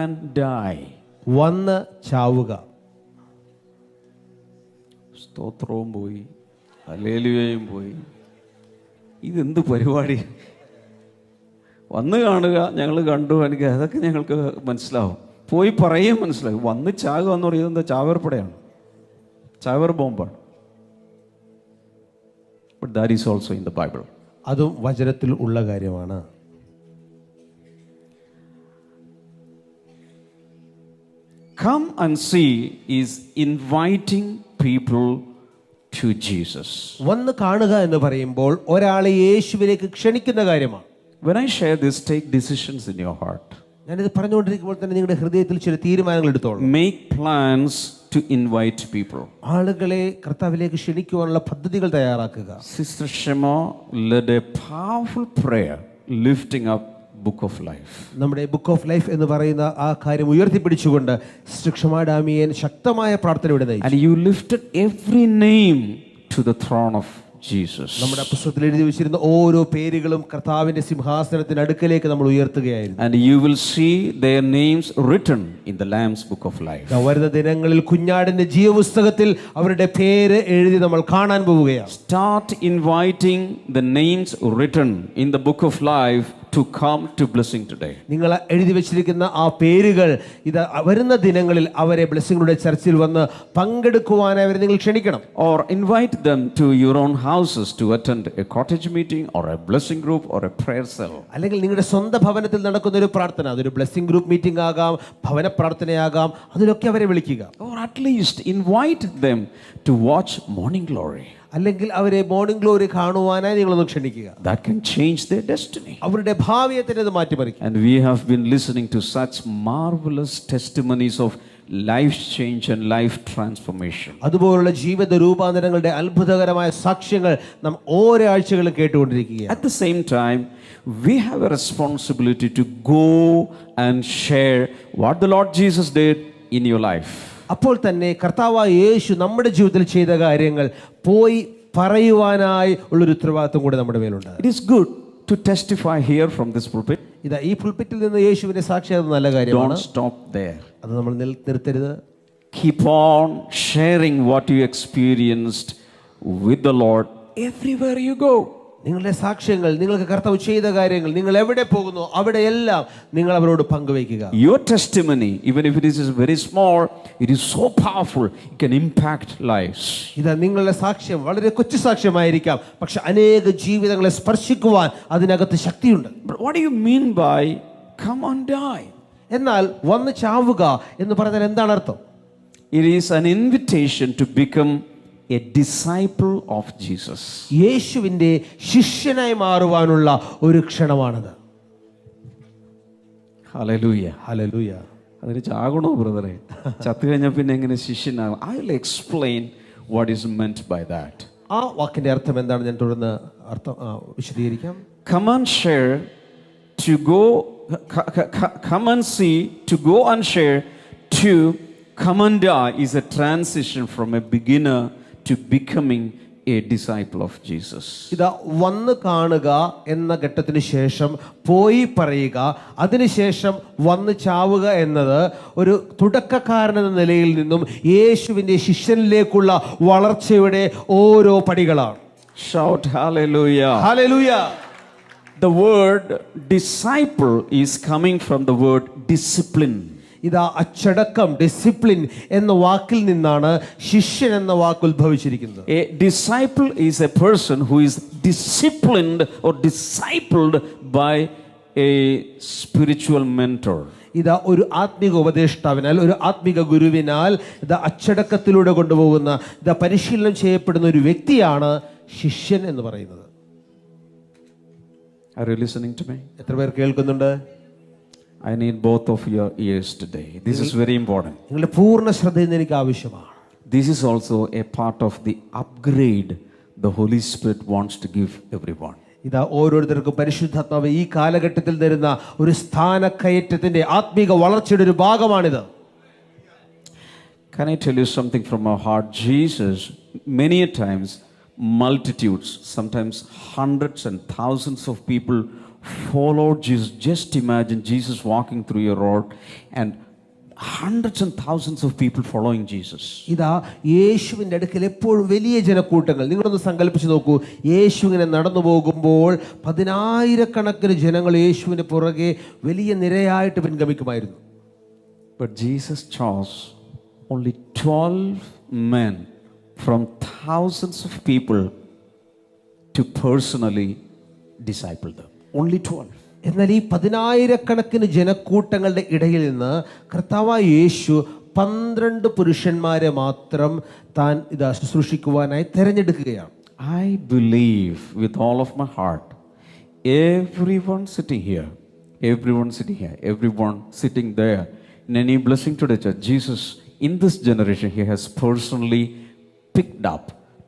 and die. വന്ന് ചാവുക. സ്തോത്രവും പോയി, ഹല്ലേലൂയയും പോയി. ഇതെന്ത് പരിപാടി? വന്ന് കാണുക, ഞങ്ങൾ കണ്ടു, എനിക്ക് അതൊക്കെ ഞങ്ങൾക്ക് മനസ്സിലാവും. പോയി പറയുകയും മനസ്സിലാവും. വന്ന് ചാകുക എന്ന് പറയുന്നത് എന്താ? ചാവേർപ്പടയാണ്, ചാവേർ ബോംബാണ്. But that is also in the Bible. അതും വചനത്തിൽ ഉള്ള കാര്യമാണ്. Come and see is inviting people to Jesus. വന്ന് കാണുക എന്ന് പറയുമ്പോൾ ഒരാളെ യേശുവിലേക്ക് ക്ഷണിക്കുന്ന കാര്യമാണ്. When I share this, take decisions in your heart. ഞാനിത് പറഞ്ഞുകൊണ്ടിരിക്കുമ്പോൾ തന്നെ നിങ്ങളുടെ ഹൃദയത്തിൽ ചില തീരുമാനങ്ങൾ എടുത്തോളൂ. Make plans to invite people. ആളുകളെ കർത്താവിലേക്ക് ക്ഷണിക്കുവാനുള്ള പദ്ധതികൾ തയ്യാറാക്കുക. Sister Shema led a powerful prayer lifting up Book of Life. നമ്മുടെ ബുക്ക് ഓഫ് ലൈഫ് എന്ന് പറയുന്ന ആ കാര്യം ഉയർത്തിപ്പിടിച്ചുകൊണ്ട് സിസ്റ്റർ ക്ഷമ ഡാമിയൻ ശക്തമായ പ്രാർത്ഥനയോടെ നയിച്ചു. And you lifted every name to the throne of Jesus. നമ്മുടെ പുസ്തകത്തിൽ എഴുതി വെച്ചിരുന്ന ഓരോ പേരുകളും കർത്താവിന്റെ സിംഹാസനത്തിന്റെ അടുക്കലേക്ക് നമ്മൾ ഉയർത്തുകയായിരുന്നു. And you will see their names written in the Lamb's Book of Life. വരുന്ന ദിനങ്ങളിൽ കുഞ്ഞാടിന്റെ ജീവപുസ്തകത്തിൽ അവരുടെ പേര് എഴുതി നമ്മൾ കാണാൻ പോവുകയാണ്. Start inviting the names written in the Book of Life to come to blessing today. നിങ്ങൾ എഴുതി വെച്ചിരിക്കുന്ന ആ പേരുകൾ ഇത് വരുന്ന ദിനങ്ങളിൽ അവരെ ബ്ലെസ്സിംഗുടെ ചർച്ചിൽ വന്ന് പങ്കെടുക്കുവാനായി അവരെ നിങ്ങൾ ക്ഷണിക്കണം. Or invite them to your own houses to attend a cottage meeting or a blessing group or a prayer cell. അല്ലെങ്കിൽ നിങ്ങളുടെ സ്വന്തം ഭവനത്തിൽ നടക്കുന്ന ഒരു പ്രാർത്ഥന, അതൊരു ബ്ലെസ്സിംഗ് ഗ്രൂപ്പ് മീറ്റിംഗ് ആകാം, ഭവന പ്രാർത്ഥനയാകാം, അതിലൊക്കെ അവരെ വിളിക്കുക. Or at least invite them to watch Morning Glory. അല്ലെങ്കിൽ അവരെ മോർണിംഗ് ഗ്ലോറി കാണുവാനായി നിങ്ങളൊന്ന് ക്ഷണിക്കുക. That can change their destiny. അവരുടെ ഭാവിയെ തന്നെ അത് മാറ്റിമറിക്കും. And we have been listening to such marvelous testimonies of life change and life transformation. അതുപോലുള്ള ജീവിത രൂപാന്തരങ്ങളുടെ അത്ഭുതകരമായ സാക്ഷ്യങ്ങൾ നാം ഓരോ ആഴ്ചകളും കേട്ടുകൊണ്ടിരിക്കുകയാണ്. At the same time, we have a responsibility to go and share what the Lord Jesus did in your life. അപ്പോൾ തന്നെ കർത്താവായ യേശു നമ്മുടെ ജീവിതത്തിൽ ചെയ്ത കാര്യങ്ങൾ പോയി പറയുവാനായി ഉള്ളൊരു ഉത്തരവാദിത്വം കൂടെ നമ്മുടെ മേലുണ്ട്. It is good to testify here from this pulpit. ഇതാ ഈ പുൽപിറ്റിൽ നിന്ന് യേശുവിന്റെ സാക്ഷ്യം നല്ല കാര്യമാണ്. Don't stop there. അത് നമ്മൾ നിർത്തരുത്. Keep on sharing what you experienced with the Lord everywhere you go. നിങ്ങളുടെ സാക്ഷ്യങ്ങൾ, നിങ്ങൾക്ക് കർത്താവ് ചെയ്ത കാര്യങ്ങൾ, നിങ്ങൾ എവിടെ പോകുന്നു അവിടെയെല്ലാം നിങ്ങൾ അവരോട് പങ്കുവയ്ക്കുക. Your testimony, even if it is very small, it is so powerful, it can impact lives. ഇതാ നിങ്ങളുടെ സാക്ഷ്യം വളരെ കൊച്ചു സാക്ഷ്യമായിരിക്കാം, പക്ഷെ അനേക ജീവിതങ്ങളെ സ്പർശിക്കുവാൻ അതിനകത്ത് ശക്തിയുണ്ട്. But what do you mean by come and die? എന്നാൽ വന്ന് ചാവുക എന്ന് പറഞ്ഞാൽ എന്താണ് അർത്ഥം? It is an invitation to become a disciple of Jesus. യേശുവിന്റെ ശിഷ്യനായി മാറുവാനുള്ള ഒരു ക്ഷണമാണത്. Hallelujah. ഹല്ലേലൂയ. അതിന് ചാകണോ ബ്രദറെ? ചത്തു കഴിഞ്ഞാൽ പിന്നെ എങ്ങനെ ശിഷ്യനാകും? I will explain what is meant by that. ആ വാക്കിന്റെ അർത്ഥം എന്താണ് ഞാൻ തുടർന്ന് വിശദീകരിക്കാം. Come and share, to go, come and see, to go and share, to come and die is a transition from a beginner to becoming a disciple of Jesus. ഇതാ വന്ന് കാണുക എന്ന ഘട്ടത്തിന് ശേഷം പോയി പറയുക, അതിനുശേഷം വന്ന് ചാവുക എന്നത് ഒരു തുടക്കക്കാരൻ എന്ന നിലയിൽ നിന്നും യേശുവിന്റെ ശിഷ്യനിലേക്കുള്ള വളർച്ചയുടെ ഓരോ പടികളാണ്. Shout hallelujah. Hallelujah. The word disciple is coming from the word discipline. ഇതാ അച്ചടക്കം, ഡിസിപ്ലിൻ എന്ന വാക്കിൽ നിന്നാണ് ശിഷ്യൻ എന്ന വാക്ക് ഉത്ഭവിച്ചിരിക്കുന്നത്. A disciple is a person who is disciplined or discipled by a spiritual mentor. ഇതാ ഒരു ആത്മീക ഉപദേഷ്ടാവിനാൽ, ഒരു ആത്മീക ഗുരുവിനാൽ ഇതാ അച്ചടക്കത്തിലൂടെ കൊണ്ടുപോകുന്ന, ഇതാ പരിശീലനം ചെയ്യപ്പെടുന്ന ഒരു വ്യക്തിയാണ് ശിഷ്യൻ എന്ന് പറയുന്നത്. Are you listening to me? എത്ര പേർ കേൾക്കുന്നുണ്ട്? I need both of your ears today. This is very important. നിങ്ങളുടെ പൂർണ്ണ ശ്രദ്ധ എനിക്ക് ആവശ്യമാണ്. This is also a part of the upgrade the Holy Spirit wants to give everyone. ഇതാ ഓരോരുത്തർക്കും പരിശുദ്ധാത്മാവ് ഈ കാലഘട്ടത്തിൽ തരുന്ന ഒരു സ്ഥാനക്കയറ്റത്തിന്റെ ആത്മീക വളർച്ചയുടെ ഒരു ഭാഗമാണിത്. Can I tell you something from our heart? Jesus, many a times, multitudes, sometimes hundreds and thousands of people followed Jesus. Just imagine Jesus walking through your road and hundreds and thousands of people following Jesus. ഇതാ യേശുവിൻ്റെ അടുക്കൽ എപ്പോഴും വലിയ ജനക്കൂട്ടങ്ങൾ. നിങ്ങളൊന്ന് സങ്കല്പിച്ച് നോക്കൂ, യേശു ഇങ്ങനെ നടന്നു പോകുമ്പോൾ 10,000-കണക്കിന് ജനങ്ങൾ യേശുവിന് പുറകെ വലിയ നിരയായിട്ട് പിൻഗമിക്കുമായിരുന്നു. But Jesus chose only 12 men from thousands of people to personally disciple them. Only 12. എന്നാൽ ഈ 10,000-കണക്കിന് ജനക്കൂട്ടങ്ങളുടെ ഇടയിൽ നിന്ന് കർത്താവായ യേശു 12 പുരുഷന്മാരെ മാത്രം താൻ ഇതാ ശുശ്രൂഷിക്കുവാനായി തിരഞ്ഞെടുക്കുകയാണ്. I believe with all of my heart, everyone sitting here, everyone sitting there, in any blessing today church, Jesus in this generation, he has personally picked up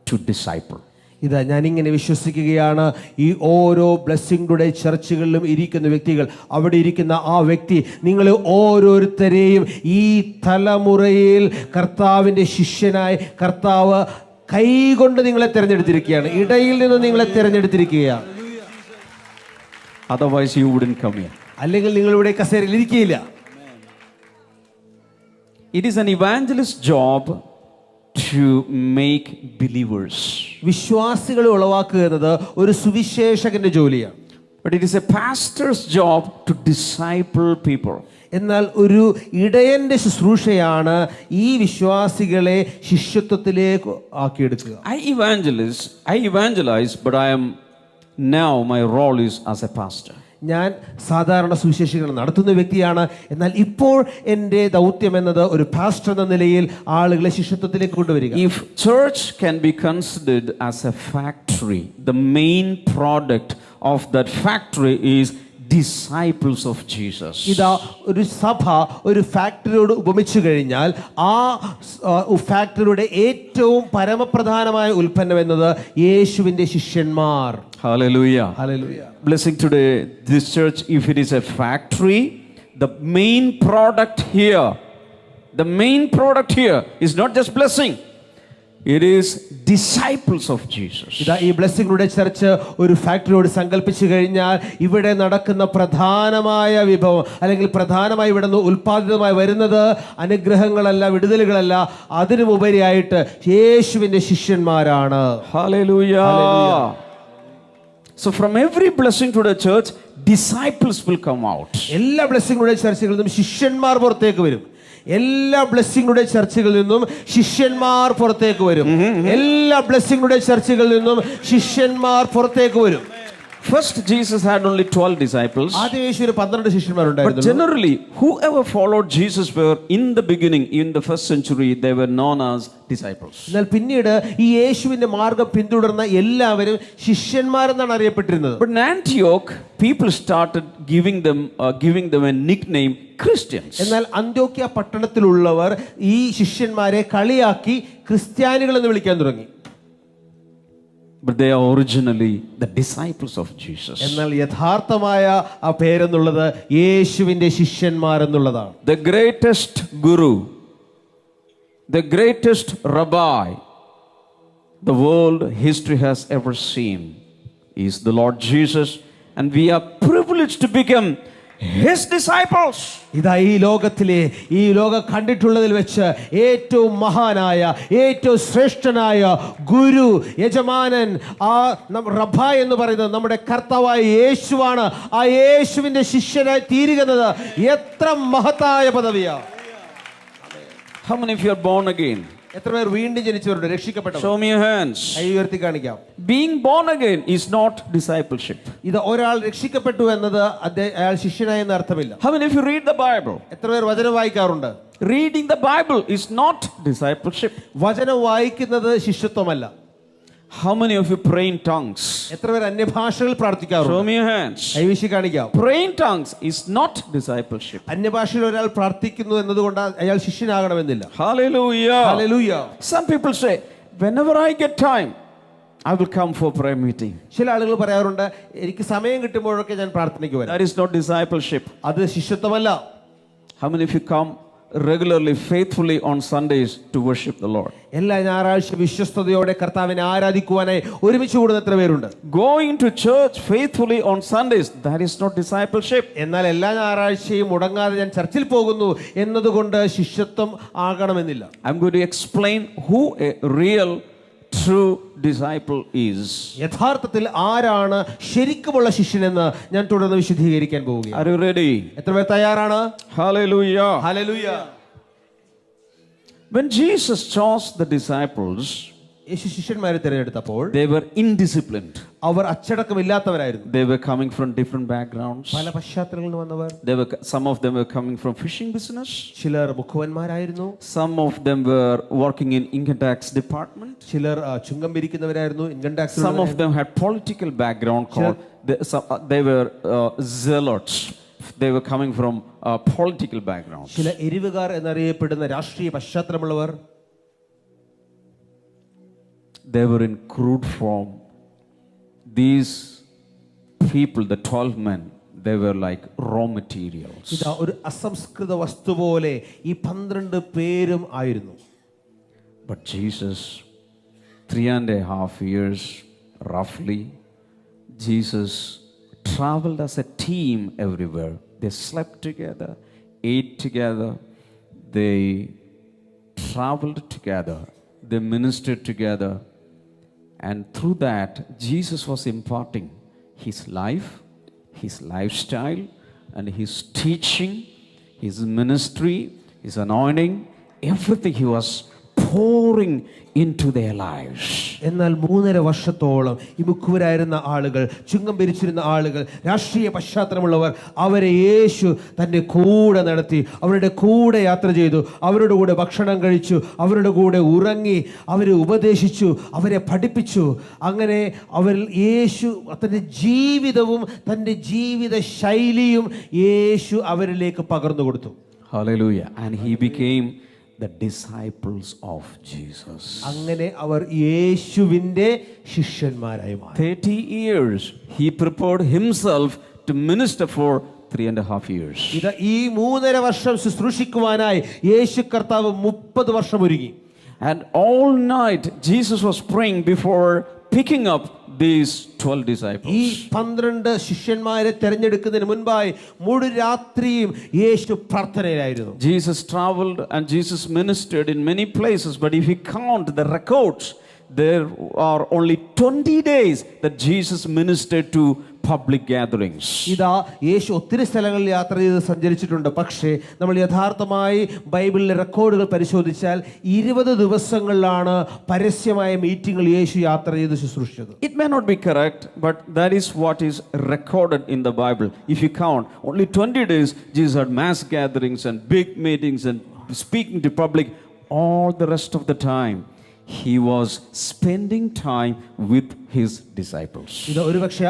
to disciple. ഇതാ ഞാനിങ്ങനെ വിശ്വസിക്കുകയാണ്, ഈ ഓരോ ബ്ലെസ്സിംഗ് ടുഡേ ചർച്ചുകളിലും ഇരിക്കുന്ന വ്യക്തികൾ, അവിടെ ഇരിക്കുന്ന ആ വ്യക്തി നിങ്ങൾ ഓരോരുത്തരെയും ഈ തലമുറയിൽ കർത്താവിൻ്റെ ശിഷ്യനായി കർത്താവ് കൈകൊണ്ട് നിങ്ങളെ തിരഞ്ഞെടുത്തിരിക്കുകയാണ്, ഇടയിൽ നിന്ന് നിങ്ങളെ തിരഞ്ഞെടുത്തിരിക്കുകയാണ്. Otherwise you wouldn't come here. അല്ലെങ്കിൽ നിങ്ങൾ ഇവിടെ കസേരയിൽ ഇരിക്കുകയില്ല. It is an evangelist's job to make believers. വിശ്വാസികളെ ഉളവാക്കുക എന്നത് ഒരു സുവിശേഷകന്റെ ജോലിയാണ്. But it is a pastor's job to disciple people. എന്നാൽ ഒരു ഇടയന്റെ ശുശ്രൂഷയാണ് ഈ വിശ്വാസികളെ ശിഷ്യത്വത്തിലേക്ക് ആക്കിയെടുക്കുക. I evangelize, but my role is as a pastor. ഞാൻ സാധാരണ സുവിശേഷീകരണം നടത്തുന്ന വ്യക്തിയാണ്. എന്നാൽ ഇപ്പോൾ എൻ്റെ ദൗത്യം എന്നത് ഒരു പാസ്റ്റർ എന്ന നിലയിൽ ആളുകളെ ശിഷ്യത്വത്തിലേക്ക് കൊണ്ടുവരിക. If church can be considered as a factory, the main product of that factory is disciples of Jesus. ഇതാ ഒരു സഭ ഒരു ഫാക്ടറിയോട് ഉപമിച്ചു കഴിഞ്ഞാൽ ആ ഫാക്ടറിയുടെ ഏറ്റവും പരമപ്രധാനമായ ഉൽപ്പന്നം എന്നത് യേശുവിൻ്റെ ശിഷ്യന്മാർ. Hallelujah. Hallelujah. Blessing today, this church, if it is a factory, the main product here is not just blessing. It is disciples of Jesus. ഇതാ ഈ ബ്ലെസ്സിംഗ് ചർച്ച് ഒരു ഫാക്ടറിയോട് സങ്കല്പിച്ചു കഴിഞ്ഞാൽ ഇവിടെ നടക്കുന്ന പ്രധാനമായ വിഭവം അല്ലെങ്കിൽ പ്രധാനമായി ഇവിടെ നിന്ന് ഉൽപ്പാദിതമായി വരുന്നത് അനുഗ്രഹങ്ങളല്ല, വിടുതലുകളല്ല, അതിനുമുപരിയായിട്ട് യേശുവിൻ്റെ ശിഷ്യന്മാരാണ്. Hallelujah. So from every blessing to the church, disciples will come out. എല്ലാ ബ്ലെസ്സിംഗ് ചർച്ചകളിൽ നിന്നും ശിഷ്യന്മാർ പുറത്തേക്ക് വരും. എല്ലാ ബ്ലെസ്സിംഗ് ചർച്ചകളിൽ നിന്നും ശിഷ്യന്മാർ പുറത്തേക്ക് വരും. എല്ലാ ബ്ലെസ്സിംഗ് ചർച്ചകളിൽ നിന്നും ശിഷ്യന്മാർ പുറത്തേക്ക് വരും. First, Jesus had only 12 disciples. ആദ്യം യേശു 12 ശിഷ്യന്മാരുണ്ടായിരുന്നു. But generally, whoever followed Jesus were in the beginning, in the first century, they were known as disciples. എന്നാൽ പിന്നീട് ഈ യേശുവിന്റെ മാർഗ്ഗം പിന്തുടർന്ന എല്ലാവരും ശിഷ്യന്മാരെന്നാണ് അറിയപ്പെട്ടിരുന്നത്. But in Antioch, people started giving them a nickname, Christians. എന്നാൽ അന്ത്യോക്യ പട്ടണത്തിലുള്ളവർ ഈ ശിഷ്യന്മാരെ കളിയാക്കി ക്രിസ്ത്യാനികൾ എന്ന് വിളിക്കാൻ തുടങ്ങി. But they are originally the disciples of Jesus. എന്നാൽ യഥാർത്ഥമായ ആ പേരെന്നുള്ളത് യേശുവിന്റെ ശിഷ്യന്മാർ എന്നുള്ളതാണ്. The greatest guru, the greatest rabbi the world history has ever seen is the Lord Jesus, and we are privileged to become His disciples. ഇതാ ഈ ലോകം കണ്ടിട്ടുള്ളതിൽ വെച്ച് ഏറ്റവും മഹാനായ, ഏറ്റവും ശ്രേഷ്ഠനായ ഗുരു, യജമാനൻ, ആ റബ്ബാ എന്ന് പറയുന്നത് നമ്മുടെ കർത്താവായ യേശുവാണ്. ആ യേശുവിന്റെ ശിഷ്യനായി തീരുന്നത് എത്ര മഹത്തായ പദവിയാണ്. How many of you are born again? എത്ര പേർ വീണ്ടും ജനിച്ചവരുണ്ട്, രക്ഷിക്കപ്പെട്ടവർ? Show me your hands. കൈ ഉയർത്തി കാണിക്കാം. Being born again is not discipleship. ഇത് ഒരാൾ രക്ഷിക്കപ്പെട്ടു എന്നത് അയാൾ ശിഷ്യനായി എന്ന് അർത്ഥമില്ല. How many of you read the Bible? എത്ര പേർ വചനം വായിക്കാറുണ്ട്? Reading the Bible is not discipleship. വചനം വായിക്കുന്നത് ശിഷ്യത്വമല്ല. How many of you pray in tongues? എത്ര പേർ അന്യഭാഷകൾ പ്രാർത്ഥിക്കാറുണ്ട്? Show me your hands. കൈ വീശി കാണിക്കാം. Pray in tongues is not discipleship. അന്യഭാഷയിൽ ഒരാൾ പ്രാർത്ഥിക്കുന്നു എന്നതുകൊണ്ട് അയാൾ ശിഷ്യനാകണമെന്നില്ല. Hallelujah. Hallelujah. Some people say, whenever I get time, I will come for prayer meeting. ചില ആളുകൾ പറയാറുണ്ട്, എനിക്ക് സമയം കിട്ടുമ്പോഴൊക്കെ ഞാൻ പ്രാർത്ഥനയ്ക്ക് വരാം. That is not discipleship. അത് ശിഷ്യത്വമല്ല. How many of you come regularly, faithfully on Sundays to worship the Lord. എല്ലാ ഞായറാഴ്ച വിശ്വസ്തയോടെ കർത്താവിനെ ആരാധിക്കുവാനായി ഒരുമിച്ച് കൂടുന്ന എത്ര പേരുണ്ട്? Going to church faithfully on Sundays, that is not discipleship. എന്നാൽ എല്ലാ ഞായറാഴ്ചയും മുടങ്ങാതെ ഞാൻ ചർച്ചിൽ പോകുന്നു എന്നതുകൊണ്ട് ശിഷ്യത്വം ആകണമെന്നില്ല. I'm going to explain who a real true disciple is. യഥാർത്ഥത്തിൽ ആരാണ് ശരിക്കുമുള്ള ശിഷ്യനെന്ന് ഞാൻ തുടർന്ന് വിശദീകരിക്കാൻ പോവുകയാണ്. Are you ready? എത്ര പേർ തയ്യാറാണ്? Hallelujah. Hallelujah. When Jesus chose the disciples, യേശു ശിഷ്യന്മാരെ തിരഞ്ഞെടുത്തപ്പോൾ they were indisciplined. Our അച്ചടക്കമില്ലാത്തവരായിരുന്നു. They were coming from different backgrounds. പല പശ്ചാത്തലങ്ങളിൽ നിന്ന് വന്നവർ. Some of them were coming from fishing business. ചിലർ മുഖവന്മാരായിരുന്നു. Some of them were working in income tax department. ചിലർ ചുങ്കം പിരിക്കുന്നവരായിരുന്നു, income tax. Some of them had political background called they were zealots. They were coming from political backgrounds. ചില എരിവുകാർ എന്നറിയപ്പെടുന്ന രാഷ്ട്രീയ പശ്ചാത്തലമുള്ളവർ. They were in crude form. These people, the 12 men, they were like raw materials. ഇതാ ഒരു അസംസ്കൃത വസ്തു പോലെ ഈ 12 പേരും ആയിരുന്നു. But Jesus, 3.5 years roughly, Jesus traveled as a team everywhere. They slept together, ate together, they traveled together, they ministered together. And through that, Jesus was imparting his life, his lifestyle, and his teaching, his ministry, his anointing, everything he was pouring into their lives. എന്നാൽ 3.5 വർഷത്തോളം ഈ മുഖവരായിരുന്ന ആളുകൾ, ചുങ്കം പിരിച്ചിരുന്ന ആളുകൾ, രാഷ്ട്രീയ പശ്ചാത്തലമുള്ളവർ, അവരെ യേശു തൻ്റെ കൂടെ നടത്തി, അവരുടെ കൂടെ യാത്ര ചെയ്തു, അവരുടെ കൂടെ ഭക്ഷണം കഴിച്ചു, അവരുടെ കൂടെ ഉറങ്ങി, അവരെ ഉപദേശിച്ചു, അവരെ പഠിപ്പിച്ചു. അങ്ങനെ അവരിൽ യേശു തൻ്റെ ജീവിതവും തൻ്റെ ജീവിത ശൈലിയും യേശു അവരിലേക്ക് പകർന്നു കൊടുത്തു. Hallelujah. And he became the disciples of Jesus. അങ്ങനെ അവർ യേശുവിൻ്റെ ശിഷ്യന്മാരായി മാറി. 30 years he prepared himself to minister for 3.5 years. ഇത് ഈ 3.5 വർഷം ശുശ്രൂഷിക്കുവാനായി യേശു കർത്താവ് 30 വർഷം ഒരുങ്ങി. And all night Jesus was praying before picking up these 12 disciples. ഈ 12 ശിഷ്യന്മാരെ തിരഞ്ഞെടുക്കുന്നതിന് മുൻപായി മുഴു രാത്രിയും യേശു പ്രാർത്ഥനയിലായിരുന്നു. Jesus traveled and Jesus ministered in many places, but if you count the records, there are only 20 days that Jesus ministered to public gatherings. ഇതാ യേശു ഒത്തിരി സ്ഥലങ്ങളിൽ യാത്ര ചെയ്ത് സഞ്ചരിച്ചിട്ടുണ്ട്. പക്ഷേ നമ്മൾ യഥാർത്ഥമായി ബൈബിളിലെ റെക്കോർഡുകൾ പരിശോധിച്ചാൽ 20 ദിവസങ്ങളിലാണ് പരസ്യമായ മീറ്റിംഗുകൾ യേശു യാത്ര ചെയ്ത് ശുശ്രൂഷിച്ചത്. It may not be correct, but that is what is recorded in the Bible. If you count, only 20 days Jesus had mass gatherings and big meetings and speaking to public. All the rest of the time he was spending time with his disciples. ഇത് ഒരുപക്ഷെ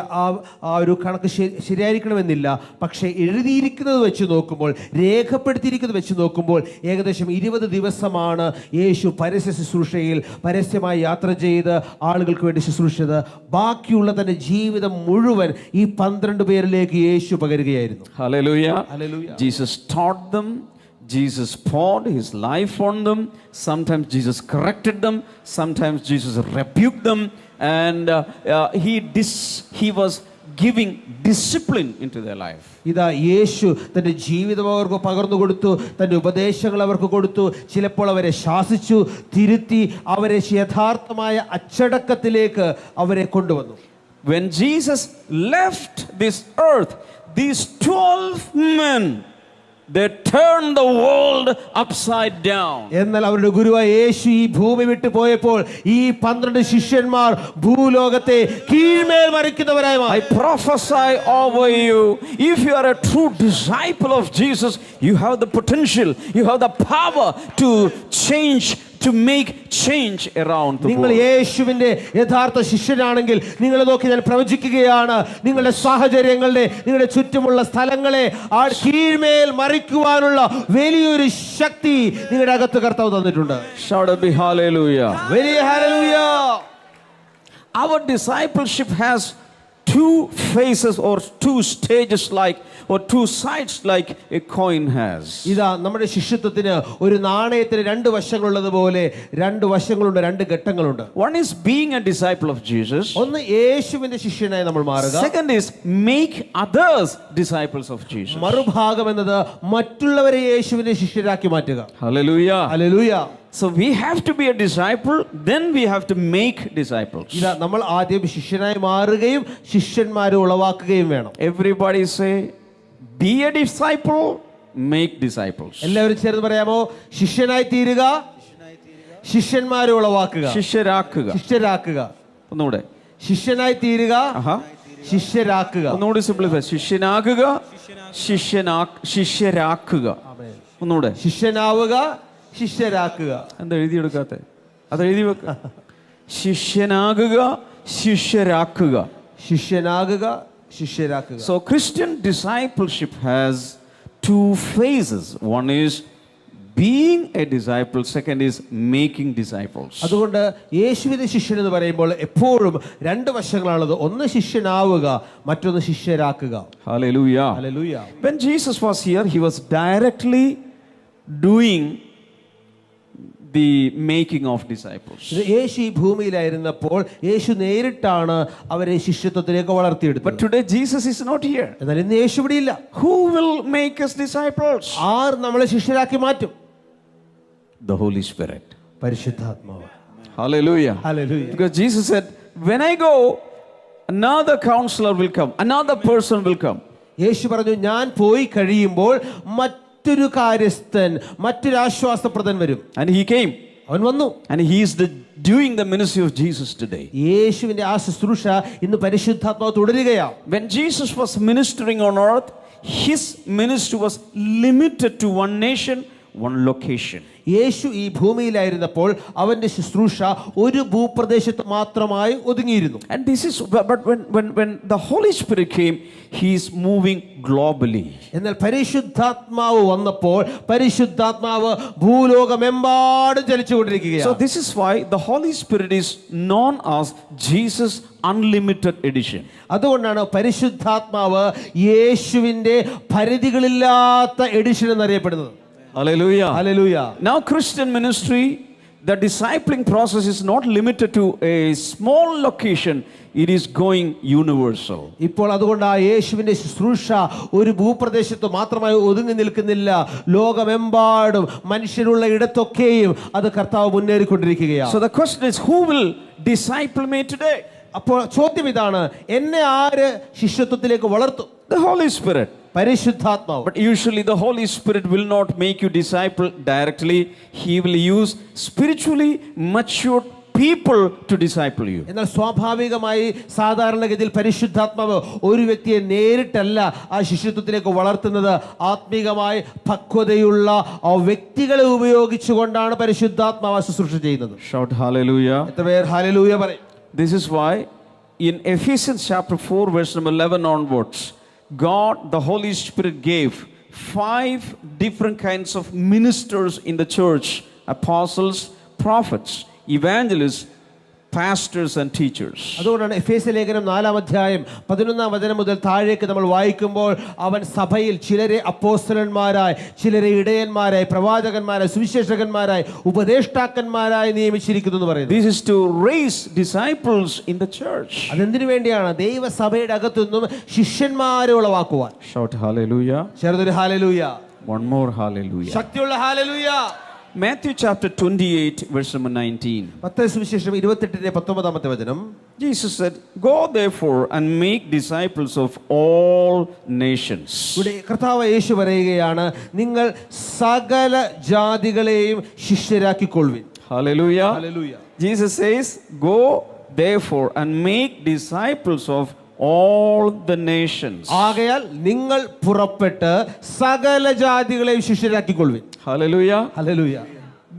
ആ ഒരു കണക്ക് ശരിയായിരിക്കണമെന്നില്ല. പക്ഷേ എഴുതിയിരിക്കുന്നത് വെച്ച് നോക്കുമ്പോൾ, രേഖപ്പെടുത്തിയിരിക്കുന്നത് വെച്ച് നോക്കുമ്പോൾ ഏകദേശം 20 ദിവസമാണ് യേശു പരസ്യ ശുശ്രൂഷയിൽ പരസ്യമായി യാത്ര ചെയ്ത് ആളുകൾക്ക് വേണ്ടി ശുശ്രൂഷിച്ചത്. ബാക്കിയുള്ള തന്റെ ജീവിതം മുഴുവൻ ഈ 12 പേരിലേക്ക് യേശു പകരുകയായിരുന്നു. Hallelujah. Hallelujah. Jesus taught them. Jesus poured his life on them. Sometimes Jesus corrected them. Sometimes Jesus rebuked them. And he was giving discipline into their life. ഇതാ യേശു തന്റെ ജീവിതം അവർക്ക് പകർന്നു കൊടുത്തു, തന്റെ ഉപദേശങ്ങൾ അവർക്ക് കൊടുത്തു. ചിലപ്പോൾ അവരെ ശാസിച്ചു, തിരുത്തി, അവരെ യഥാർത്ഥമായ അച്ചടക്കത്തിലേക്ക് അവരെ കൊണ്ടുവന്നു. When Jesus left this earth, these 12 men, they turned the world upside down. എന്നാൽ അവരുടെ ഗുരുവായ യേശു ഈ ഭൂമി വിട്ടു പോയപ്പോൾ ഈ 12 ശിഷ്യന്മാർ ഭൂലോകത്തെ കീഴ്മേൽ മറിക്കുന്നവരായി മാറി. I prophesy over you, if you are a true disciple of Jesus, you have the potential, you have the power to change, to make change around the നിങ്ങൾ world. യേശുവിന്റെ യഥാർത്ഥ ശിഷ്യനാണെങ്കിൽ നിങ്ങളെ നോക്കി ഞാൻ പ്രവചിക്കുകയാണ്, നിങ്ങളുടെ സാഹചര്യങ്ങളുടെ, നിങ്ങളുടെ ചുറ്റുമുള്ള സ്ഥലങ്ങളെ ആ കീഴ്മേൽ മറിക്കുവാനുള്ള വലിയൊരു ശക്തി നിങ്ങളുടെ അകത്ത് കർത്താവ് തന്നിട്ടുണ്ട്. Shout a big hallelujah. വലിയ hallelujah. Our discipleship has two faces or two stages like, or two sides like a coin has. ഇതാ നമ്മുടെ ശിഷ്യത്വത്തിന് ഒരു നാണയത്തിന് രണ്ട് വശങ്ങളുള്ളതുപോലെ രണ്ട് വശങ്ങളുണ്ട്, രണ്ട് ഘട്ടങ്ങളുണ്ട്. One is being a disciple of Jesus. ഒന്ന് യേശുവിന്റെ ശിഷ്യനായി നമ്മൾ മാറുക. Second is make others disciples of Jesus. മറുഭാഗം എന്നത് മറ്റുള്ളവരെ യേശുവിന്റെ ശിഷ്യരാക്കി മാറ്റുക. Hallelujah. Hallelujah. So we have to be a disciple, then we have to make disciples. ഇതാ നമ്മൾ ആദ്യം ശിഷ്യനായി മാറുകയും ശിഷ്യന്മാരെ ഉളവാക്കുകയും വേണം. Everybody say, be a disciple, make disciples. എല്ലാവരും ചേർന്ന് പറയാമോ? ശിഷ്യനായി തീരുക, ശിഷ്യന്മാരെ ഉളവാക്കുക, ശിഷ്യരാക്കുക. ശിഷ്യരാക്കുക. ഒന്നുകൂടെ, ശിഷ്യനായി തീരുക, ആഹാ, ശിഷ്യരാക്കുക. ഒന്നുകൂടി സിംപ്ലിഫൈ. ശിഷ്യനാകുക, ശിഷ്യരാക്കുക. ഒന്നുകൂടെ, ശിഷ്യനാവുക, ശിഷ്യരാക്കുക. എന്താ എഴുതിയെടുക്കാത്ത? അത് എഴുതി വെക്ക. ശിഷ്യനാകുക, ശിഷ്യരാക്കുക. ശിഷ്യനാകുക, ശിഷ്യരാക്കുക. So Christian discipleship has two phases. One is being a disciple, second is making disciples. അതുകൊണ്ട് യേശുവിന്റെ ശിഷ്യൻ എന്ന് പറയുമ്പോൾ എപ്പോഴും രണ്ട് വശങ്ങളാണുള്ളത്. ഒന്ന് ശിഷ്യനാവുക, മറ്റൊന്ന് ശിഷ്യരാക്കുക. Hallelujah. Hallelujah. When Jesus was here, he was directly doing the making of disciples. യേശു ഈ ഭൂമിയിലായിരുന്നപ്പോൾ യേശു നേരിട്ടാണ് അവരെ ശിഷ്യത്വത്തിലേക്ക് വളർത്തിയെടുത്തത്. But today Jesus is not here. എന്നാൽ ഇന്ന് യേശു ഇവിടെ ഇല്ല. Who will make us disciples? ആർ നമ്മളെ ശിഷ്യരാക്കി മാറ്റും? The Holy Spirit. പരിശുദ്ധാത്മാവ്. Hallelujah. ഹല്ലേലൂയ. Because Jesus said, when I go, another counselor will come, another person will come. യേശു പറഞ്ഞു, ഞാൻ പോയി കഴിയുമ്പോൾ മറ്റൊരു കാര്യസ്ഥൻ, മറ്റൊരു ആശ്വാസപ്രദൻ വരും. And he came. അവൻ വന്നു. And he is doing the ministry of Jesus today. യേശുവിന്റെ ആ ശുശ്രൂഷ ഇന്ന് പരിശുദ്ധാത്മാവ് തുടരുകയാണ്. When Jesus was ministering on earth, his ministry was limited to one nation, one location. യേശു ഈ ഭൂമിയിലായിരുന്നപ്പോൾ അവന്റെ ശുശ്രൂഷ ഒരു ഭൂപ്രദേശത്ത് മാത്രമായി ഒതുങ്ങിയിരുന്നു. And this is, but when the Holy Spirit came, he is moving globally. എന്നാൽ പരിശുദ്ധാത്മാവ് വന്നപ്പോൾ പരിശുദ്ധാത്മാവ് ഭൂലോകമെമ്പാടും ചലിച്ചുകൊണ്ടിരിക്കുകയാണ്. So this is why the Holy Spirit is known as Jesus Unlimited Edition. അതുകൊണ്ടാണ് പരിശുദ്ധാത്മാവ് യേശുവിന്റെ പരിധികളില്ലാത്ത എഡിഷൻ എന്നറിയപ്പെടുന്നത്. Hallelujah. Hallelujah. Now Christian ministry, the discipling process is not limited to a small location, it is going universal. ഇപ്പോൾ അതുകൊണ്ട് ആ യേശുവിന്റെ ശുശ്രൂഷ ഒരു ഭൂപ്രദേശത്ത് മാത്രമായി ഒതുങ്ങി നിൽക്കുന്നില്ല. ലോകമെമ്പാടും മനുഷ്യരുള്ള ഇടത്തൊക്കെയും അത് കർത്താവ് മുന്നേറിക്കൊണ്ടിരിക്കുകയാണ്. So the question is, who will disciple me today? അപ്പോൾ ചോദ്യം ഇതാണ്, എന്നെ ആര് ശിഷ്യത്വത്തിലേക്ക് വളർത്തും? The Holy Spirit. പരിശുദ്ധാത്മാവ്. But usually the Holy Spirit will not make you disciple directly. He will use spiritually matured people to disciple you. എന്നാൽ സ്വാഭാവികമായി സാധാരണഗതിയിൽ പരിശുദ്ധാത്മാവ് ഒരു വ്യക്തിയെ നേരിട്ടല്ല ആ ശിഷ്യത്വത്തിലേക്ക് വളർത്തുന്നത്. ആത്മീകമായി പക്വതയുള്ള ആ വ്യക്തികളെ ഉപയോഗിച്ചുകൊണ്ടാണ് പരിശുദ്ധാത്മാവ് ശുശ്രൂഷ ചെയ്യുന്നത്. Shout hallelujah. എത്ര പേർ ഹല്ലേലൂയ പറയും? This is why in Ephesians chapter 4 verse number 11 onwards, God the Holy Spirit gave 5 different kinds of ministers in the church: apostles, prophets, evangelists, pastors and teachers. അതുകൊണ്ടാണ് എഫേസ്യ ലേഖനം 4-ാം അധ്യായം 11-ാം വചനം മുതൽ താഴേക്ക് നമ്മൾ വായിക്കുമ്പോൾ അവൻ സഭയിൽ ചിലരെ അപ്പോസ്തലന്മാരായി, ചിലരെ ഇടയന്മാരായി, പ്രവാചകന്മാരായി, സുവിശേഷകന്മാരായി, ഉപദേഷ്ടാക്കന്മാരായി നിയമിച്ചിരിക്കുന്നു എന്ന് പറയുന്നു. This is to raise disciples in the church. അതെന്തിനു വേണ്ടിയാണ്? ദൈവസഭയുടെ അകത്തുനിന്നും ശിഷ്യന്മാരെ ഉളവാക്കുവാൻ. Shout hallelujah. ചേർന്നൊരു ഹല്ലേലൂയ. One more hallelujah. ശക്തിയുള്ള hallelujah. Matthew chapter 28 verse number 19. Mathai സുവിശേഷം 28-19 വചനം. Jesus said, "Go therefore and make disciples of all nations." ഇവിടെ കർത്താവ് യേശു പറയുകയാണ്, നിങ്ങൾ സകല ജാതികളെയും ശിഷ്യരാക്കിക്കൊള്ളുവിൻ. Hallelujah. Hallelujah. Jesus says, "Go therefore and make disciples of all the nations." ആകയാൽ നിങ്ങൾ പുറപ്പെട്ട് സകല ജാതികളെയും ശിഷ്യരാക്കിക്കൊള്ളുവിൻ. Hallelujah. Hallelujah.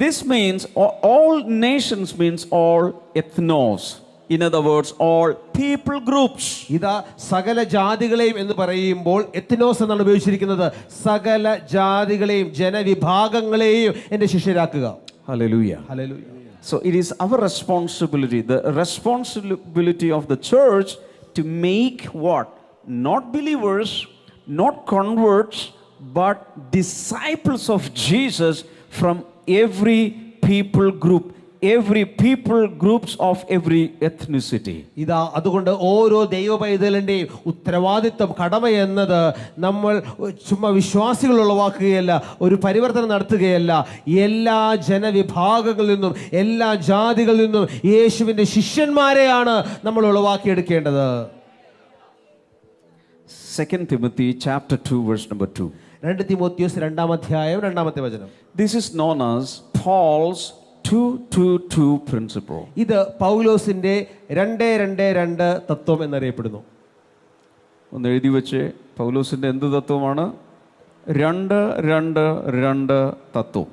This means all nations means all ethnos. In other words, all people groups. ഇതാ സകല ജാതികളെയും എന്ന് പറയുമ്പോൾ എത്നോസ് എന്നാണ് ഉപയോഗിച്ചിരിക്കുന്നത്. സകല ജാതികളെയും ജനവിഭാഗങ്ങളെയും എന്റെ ശിഷ്യരാക്കുക. Hallelujah. Hallelujah. So it is our responsibility, the responsibility of the church, to make what? Not believers, not converts, but disciples of Jesus from every people groups of every ethnicity. ഇതാ അതുകൊണ്ട് ഓരോ ദൈവ പൈതലിൻ്റെയും ഉത്തരവാദിത്വം, കടമ എന്നത് നമ്മൾ ചുമ്മാ വിശ്വാസികൾ ഉളവാക്കുകയല്ല, ഒരു പരിവർത്തനം നടത്തുകയല്ല. എല്ലാ ജനവിഭാഗങ്ങളിൽ നിന്നും എല്ലാ ജാതികളിൽ നിന്നും യേശുവിൻ്റെ ശിഷ്യന്മാരെയാണ് നമ്മൾ ഉളവാക്കിയെടുക്കേണ്ടത്. 2 Timothy chapter 2 verse number 2. 2 Timotheos 2-ാം അധ്യായം 2-ാമത്തെ വചനം. This is known as Paul's 2-2-2 principle. ഇത് പൗലോസിന്റെ 2-2-2 തത്വം എന്നറിയപ്പെടുന്നു. ഒന്ന് എഴുതി വെച്ച്, പൗലോസിന്റെ എന്ത് തത്വമാണ്? 2-2-2 തത്വം.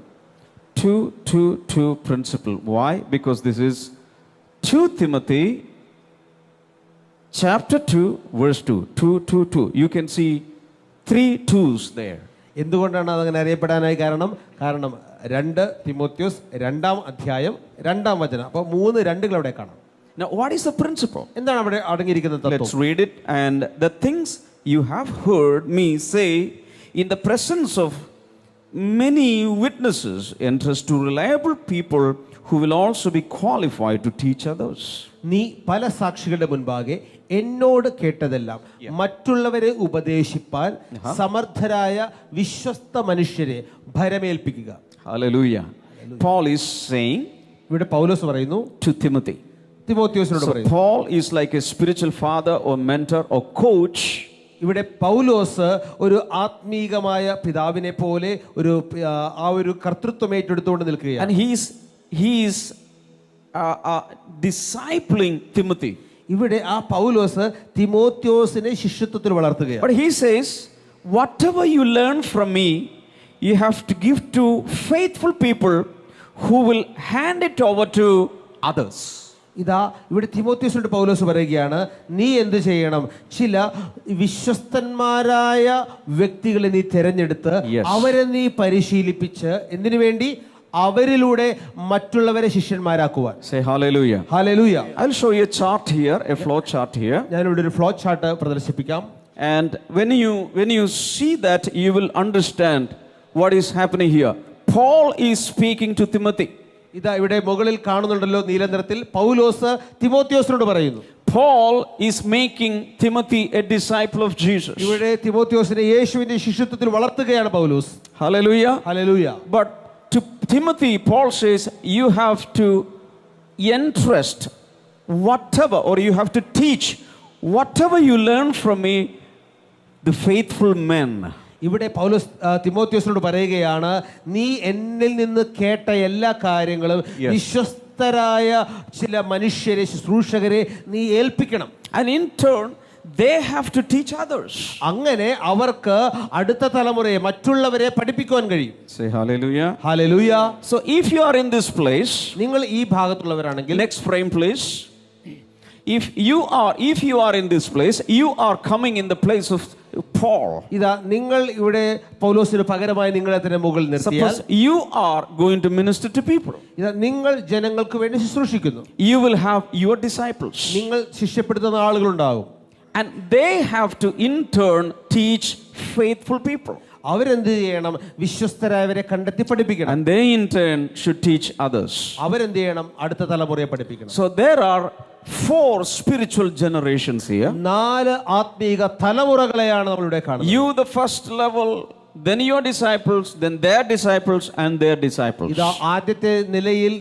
2-2-2 principle. Why? Because this is 2 Timothy chapter 2 verse 2. 2-2-2. You can see 3 twos there. എന്തുകൊണ്ടാണ് അതങ്ങനെ അറിയപ്പെടാനായി കാരണം 2 തിമോത്തിയോസ് 2-ാം അധ്യായം 2-ാം വചനം. അപ്പോൾ 3 2 അവിടെ കാണാം. Now what is the principle? എന്താണ് അവിടെ അടങ്ങിയിരിക്കുന്ന Let's തത്വം? read it. And the things you have heard me say in the presence of many witnesses entrust to reliable people who will also be qualified to teach others. നീ പല സാക്ഷികളുടെ മുൻപാകെ എന്നോട് കേട്ടതെല്ലാം മറ്റുള്ളവരെ ഉപദേശിപ്പാൻ സമർത്ഥരായ വിശ്വസ്ത മനുഷ്യരെ ഭരമേൽപ്പിക്കുക. Hallelujah. Paul is saying ഇവിടെ പൗലോസ് പറയുന്നു to Timothy. തിമോത്തിയോസിനോട് So പറയുന്നു. Paul is like a spiritual father or mentor or coach. ഇവിടെ പൗലോസ് ഒരു ആത്മീകമായ പിതാവിനെ പോലെ ആ ഒരു കർത്തൃത്വം ഏറ്റെടുത്തുകൊണ്ട് നിൽക്കുകയാണ്. And he is discipling Timothy. ഇവിടെ ആ പൗലോസ് തിമോത്തിയോസിനെ ശിഷ്യത്വത്തിൽ വളർത്തുകയാണ്. But he says, whatever you learn from me, you have to give to faithful people who will hand it over to others. ഇതാ ഇവിടെ തിമോത്തിയോസിനോട് പൗലോസ് പറയുകയാണ്, നീ എന്ത് ചെയ്യണം? ചില വിശ്വസ്തന്മാരായ വ്യക്തികളെ നീ തിരഞ്ഞെടുത്ത് അവരെ നീ പരിശീലിപ്പിച്ച് എന്തിനു വേണ്ടി? അവരിലൂടെ മറ്റുള്ളവരെ ശിഷ്യന്മാരാക്കുവാൻ. Say hallelujah. Hallelujah. I'll show you a chart here, a flow chart here. ഞാൻ ഇവിടെ ഒരു ഫ്ലോ ചാർട്ട് പ്രദർശിപ്പിക്കാം. And when you see that, you will understand what is happening here. Paul is speaking to Timothy. ഇതാ ഇവിടെ മുകളിൽ കാണുന്നുണ്ടല്ലോ നീല നിറത്തിൽ, പൗലോസ് തിമോത്തിയോസിനോട് പറയുന്നു. Paul is making Timothy a disciple of Jesus. ഇവിടെ തിമോത്തിയോസിനെ യേശുവിന്റെ ശിഷ്യത്വത്തിൽ വളർത്തുകയാണ് പൗലോസ്. Hallelujah. Hallelujah. But to Timothy, Paul says, you have to entrust whatever, or you have to teach whatever you learn from me, the faithful men. ഇവിടെ പൗലോസ് തിമോത്തിയോസിനോട് പറയുകയാണ്, നീ എന്നിൽ നിന്ന് കേട്ട എല്ലാ കാര്യങ്ങളും വിശ്വസ്തരായ ചില മനുഷ്യരെ, ശുശ്രൂഷകരെ നീ ഏൽപ്പിക്കണം. And in turn, they have to teach others. അങ്ങനെ അവർക്ക് അടുത്ത തലമുറയെ, മറ്റുള്ളവരെ പഠിപ്പിക്കുവാൻ കഴിയും. Say hallelujah. Hallelujah. So if you are in this place, നിങ്ങൾ ഈ ഭാഗത്തുള്ളവരാണെങ്കിൽ, next frame please. If you are in this place, you are coming in the place of Paul. ഇതാ നിങ്ങൾ ഇവിടെ പൗലോസിന് പകരമായി നിങ്ങളെ തന്നെ മുകളിൽ നിർത്തിയാൽ, suppose you are going to minister to people. ഇതാ നിങ്ങൾ ജനങ്ങൾക്ക് വേണ്ടി ശുശ്രൂഷിക്കുന്നു. You will have your disciples. നിങ്ങൾ ശിഷ്യപ്പെടുത്തുന്ന ആളുകളുണ്ടാകും. And they have to in turn teach faithful people. അവരെന്ത് ചെയ്യണം? വിശ്വസ്തരായവരെ കണ്ടെത്തി പഠിപ്പിക്കണം. And they in turn should teach others. അവരെന്ത് ചെയ്യണം? അടുത്ത തലമുറയെ പഠിപ്പിക്കണം. So there are 4 spiritual generations here. 4 ആത്മീക തലമുറകളെയാണ് നമ്മളിവിടെ കാണുന്നത്. You the first level, then your disciples, then their disciples and their disciples. ഇതാ ആദ്യത്തെ നിലയിൽ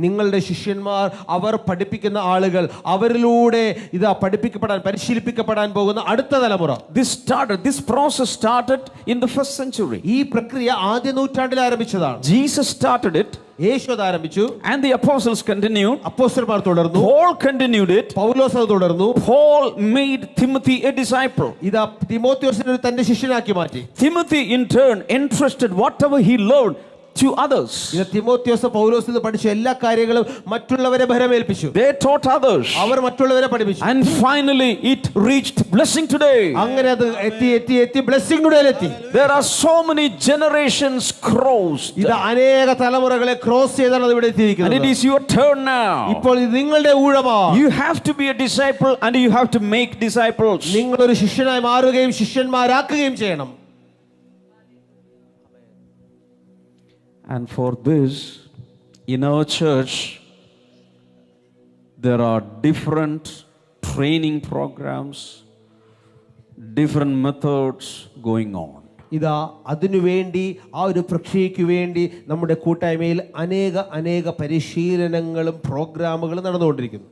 നിങ്ങളുടെ ശിഷ്യന്മാർ, അവർ പഠിപ്പിക്കുന്ന ആളുകൾ, അവരിലൂടെ ഇതാ പഠിപ്പിക്കപ്പെടാൻ, പരിശീലിപ്പിക്കപ്പെടാൻ പോകുന്ന അടുത്ത തലമുറ. This process started in the 1st century. ഈ പ്രക്രിയ ആദ്യ നൂറ്റാണ്ടിൽ ആരംഭിച്ചതാണ്. Jesus started it. യേശു അത് ആരംഭിച്ചു. And the apostles continued. അപ്പോസ്തലന്മാർ തുടർന്നു. Paul continued it. പൗലോസ് അത് തുടർന്നു. Paul made Timothy a disciple. ഇതാ തിമോത്തിയോസിനെ തന്റെ ശിഷ്യനാക്കി മാറ്റി. Timothy in turn entrusted whatever he learned to others. ഇത് തിമോത്തിയോസ് പൗലോസിൽ നിന്ന് പഠിച്ച എല്ലാ കാര്യങ്ങളും മറ്റുള്ളവരെ ഭരമേൽപ്പിച്ചു. They taught others. അവർ മറ്റുള്ളവരെ പഠിപ്പിച്ചു. And finally it reached blessing today. അങ്ങനെ അത് എത്തി blessing ടുഡേയിലെത്തി. There are so many generations crossed. ഇത് അനേക തലമുറകളെ ക്രോസ് ചെയ്താണ് അത് ഇവിടെ എത്തിയിരിക്കുന്നത്. And it is your turn now. ഇപ്പോൾ ഇത് നിങ്ങളുടെ ഊഴമാണ്. You have to be a disciple and you have to make disciples. നിങ്ങൾ ഒരു ശിഷ്യനായി മാറുകയും ശിഷ്യന്മാരാക്കുകയും ചെയ്യണം. And for this, in our church, there are different training programs, different methods going on. ഇതാ അതിനുവേണ്ടി ആ ഒരു പ്രക്രിയയ്ക്ക് വേണ്ടി നമ്മുടെ കൂട്ടായ്മയിൽ അനേക പരിശീലനങ്ങളും പ്രോഗ്രാമുകളും നടന്നുകൊണ്ടിരിക്കുന്നു.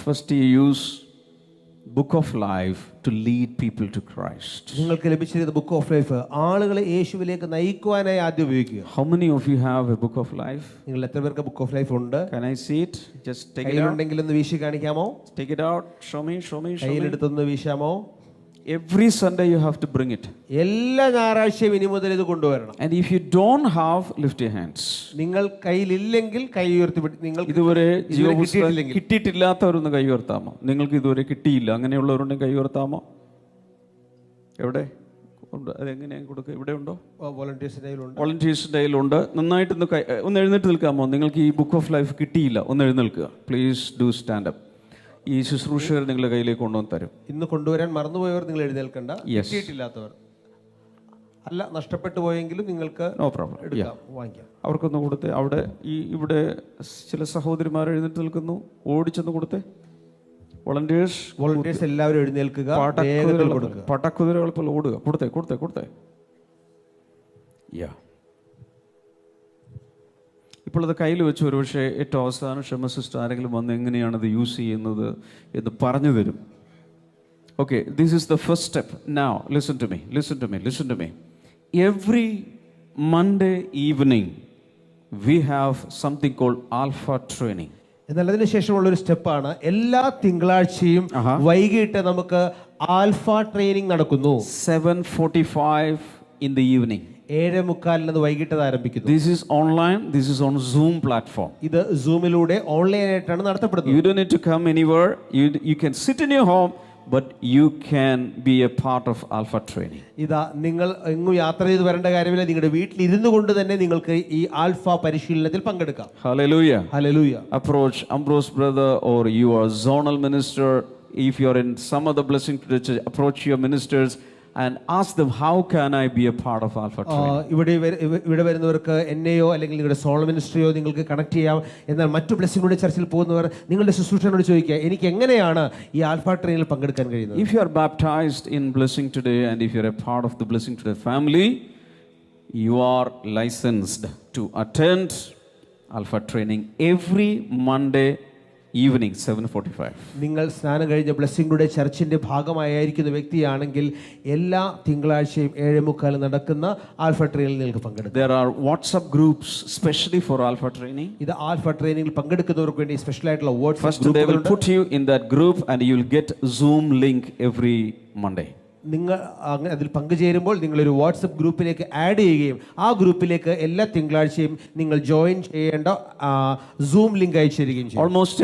First, you use Book of Life to lead people to Christ. നിങ്ങൾക്ക് ലഭിച്ചിരുന്ന ബുക്ക് ഓഫ് ലൈഫ് ആളുകളെ യേശുവിലേക്ക് നയിക്കുവാനായി ആദ്യം ഉപയോഗിക്കുക. How many of you have a Book of Life? നിങ്ങൾ എത്ര പേർക്ക് ബുക്ക് ഓഫ് ലൈഫ് ഉണ്ട്? Can I see it? Just take it out. കയ്യിലുണ്ടെങ്കിൽ ഒന്ന് വീശി കാണിക്കാമോ? Take it out. Show me. കയ്യിലെടുത്തൊന്ന് വീശാമോ? Every Sunday you have to bring it. എല്ലാ ഞായറാഴ്ചയും ഇനി മുതൽ ഇത് കൊണ്ടുവരണം. And if you don't have, lift your hands. നിങ്ങൾ കയ്യിലില്ലെങ്കിൽ കൈ ഉയർത്തി. നിങ്ങൾ ഇതുവരെ ജീവപുസ്തകം കിട്ടിയിട്ടില്ലാത്തവരൊന്ന് കൈ ഉയർത്താമോ? നിങ്ങൾക്ക് ഇതുവരെ കിട്ടിയില്ല അങ്ങനെയുള്ളവരുണ്ടെങ്കിൽ കൈ ഉയർത്താമോ? എവിടെ ഉണ്ട്? അതെങ്ങനെയാണ് കൊടുക്കുക? ഇവിടെ ഉണ്ടോ? വോളണ്ടിയേഴ്സിൻ്റെ കയ്യിലുണ്ട്. നന്നായിട്ട് ഒന്ന് എഴുന്നേറ്റ് നിൽക്കാമോ? നിങ്ങൾക്ക് ഈ ബുക്ക് ഓഫ് ലൈഫ് കിട്ടിയില്ല, ഒന്ന് എഴുന്നേൽക്കുക. Please do stand up. ഈ ശുശ്രൂഷകർ നിങ്ങളുടെ കയ്യിലേക്ക് കൊണ്ടുവന്ന് തരും. ഇന്ന് കൊണ്ടുവരാൻ മറന്നുപോയവർ നിങ്ങൾ എഴുന്നേൽക്കണ്ട. കിട്ടിയിട്ടില്ലാത്തവർ അല്ല, നഷ്ടപ്പെട്ടു പോയെങ്കിലും നിങ്ങൾക്ക് നോ പ്രോബ്ലം വാങ്ങിക്കാം. അവർക്കൊന്ന് കൊടുത്തേ. അവിടെ ഇവിടെ ചില സഹോദരിമാർ എഴുന്നേറ്റ് നിൽക്കുന്നു, ഓടിച്ചൊന്ന് കൊടുത്തേ. വോളണ്ടിയേഴ്സ് എല്ലാവരും എഴുന്നേൽക്കുക. പടക്കുതിരകൾ പോലെ ഓടുക. കൊടുത്തേ. ഇപ്പോൾ അത് കയ്യിൽ വെച്ച് ഒരുപക്ഷെ ഏറ്റവും അവസാനം ക്ഷമ സിസ്റ്റർ ആരെങ്കിലും വന്ന് എങ്ങനെയാണത് യൂസ് ചെയ്യുന്നത് എന്ന് പറഞ്ഞു തരും. Okay, this is the first step. Now listen to me. Every Monday evening we have something called alpha training. എന്നാൽ അതിന് ശേഷമുള്ള ഒരു സ്റ്റെപ്പാണ് എല്ലാ തിങ്കളാഴ്ചയും വൈകിട്ട് നമുക്ക് ആൽഫ ട്രെയിനിങ് നടക്കുന്നു. 7:45 in the evening. 7:45 വൈകിട്ട് ആരംഭിക്കുന്നു. This is online. This is on Zoom platform. ഇത് സൂമിലൂടെ ഓൺലൈൻ ആയിട്ടാണ് നടത്തപ്പെടുന്നത്. You don't need to come anywhere. You can sit in your home, but you can be a part of Alpha training. ഇതാ നിങ്ങൾ എങ്ങും യാത്ര ചെയ്ത് വരേണ്ട കാര്യമില്ല. നിങ്ങളുടെ വീട്ടിൽ ഇരുന്നു കൊണ്ട് തന്നെ നിങ്ങൾക്ക് ഈ ആൽഫ പരിശീലനത്തിൽ പങ്കെടുക്കാം. Hallelujah. Approach Ambrose brother, or you are zonal minister. If you are in some other blessing church, approach your ministers and ask them, how can I be a part of Alpha training? ഇവിടെ വരുന്നവർക്ക് എന്നെയോ അല്ലെങ്കിൽ നിങ്ങളുടെ soul മിനിസ്ട്രിയോ നിങ്ങൾക്ക് connect ചെയ്യാം. എന്നാൽ മറ്റു blessing ചർച്ചിൽ പോകുന്നവർ നിങ്ങളുടെ ശുശ്രൂഷനോട് ചോദിക്കുക, എനിക്ക് എങ്ങനെയാണ് ഈ ആൽഫ ട്രെയിനിൽ പങ്കെടുക്കാൻ കഴിയുന്നത്? If you are baptized in Blessing Today and if you are a part of the Blessing Today family, you are licensed to attend Alpha training every Monday evening 7:45. നിങ്ങൾ സ്നാനം കഴിഞ്ഞ ബ്ലെസ്സിംഗ് ടുഡേ ചർച്ചിന്റെ ഭാഗമായിരിക്കുന്ന വ്യക്തിയാണെങ്കിൽ എല്ലാ തിങ്കളാഴ്ചയും 7:45 നടക്കുന്ന ആൽഫ ട്രെയിനിൽ നിങ്ങൾക്ക് പങ്കെടുക്കാം. There are WhatsApp groups specially for Alpha training. ഇത് ആൽഫ ട്രെയിനിങ്ങിൽ പങ്കെടുക്കുന്നവർക്ക് വേണ്ടി സ്പെഷ്യൽ ആയിട്ടുള്ള WhatsApp First they will put you in that group and you will get Zoom link every Monday. നിങ്ങൾ അതിൽ പങ്കുചേരുമ്പോൾ നിങ്ങളൊരു വാട്സപ്പ് ഗ്രൂപ്പിലേക്ക് ആഡ് ചെയ്യുകയും ആ ഗ്രൂപ്പിലേക്ക് എല്ലാ തിങ്കളാഴ്ചയും നിങ്ങൾ ജോയിൻ ചെയ്യേണ്ട സൂം ലിങ്ക് അയച്ചു തരികയും ചെയ്യും. Almost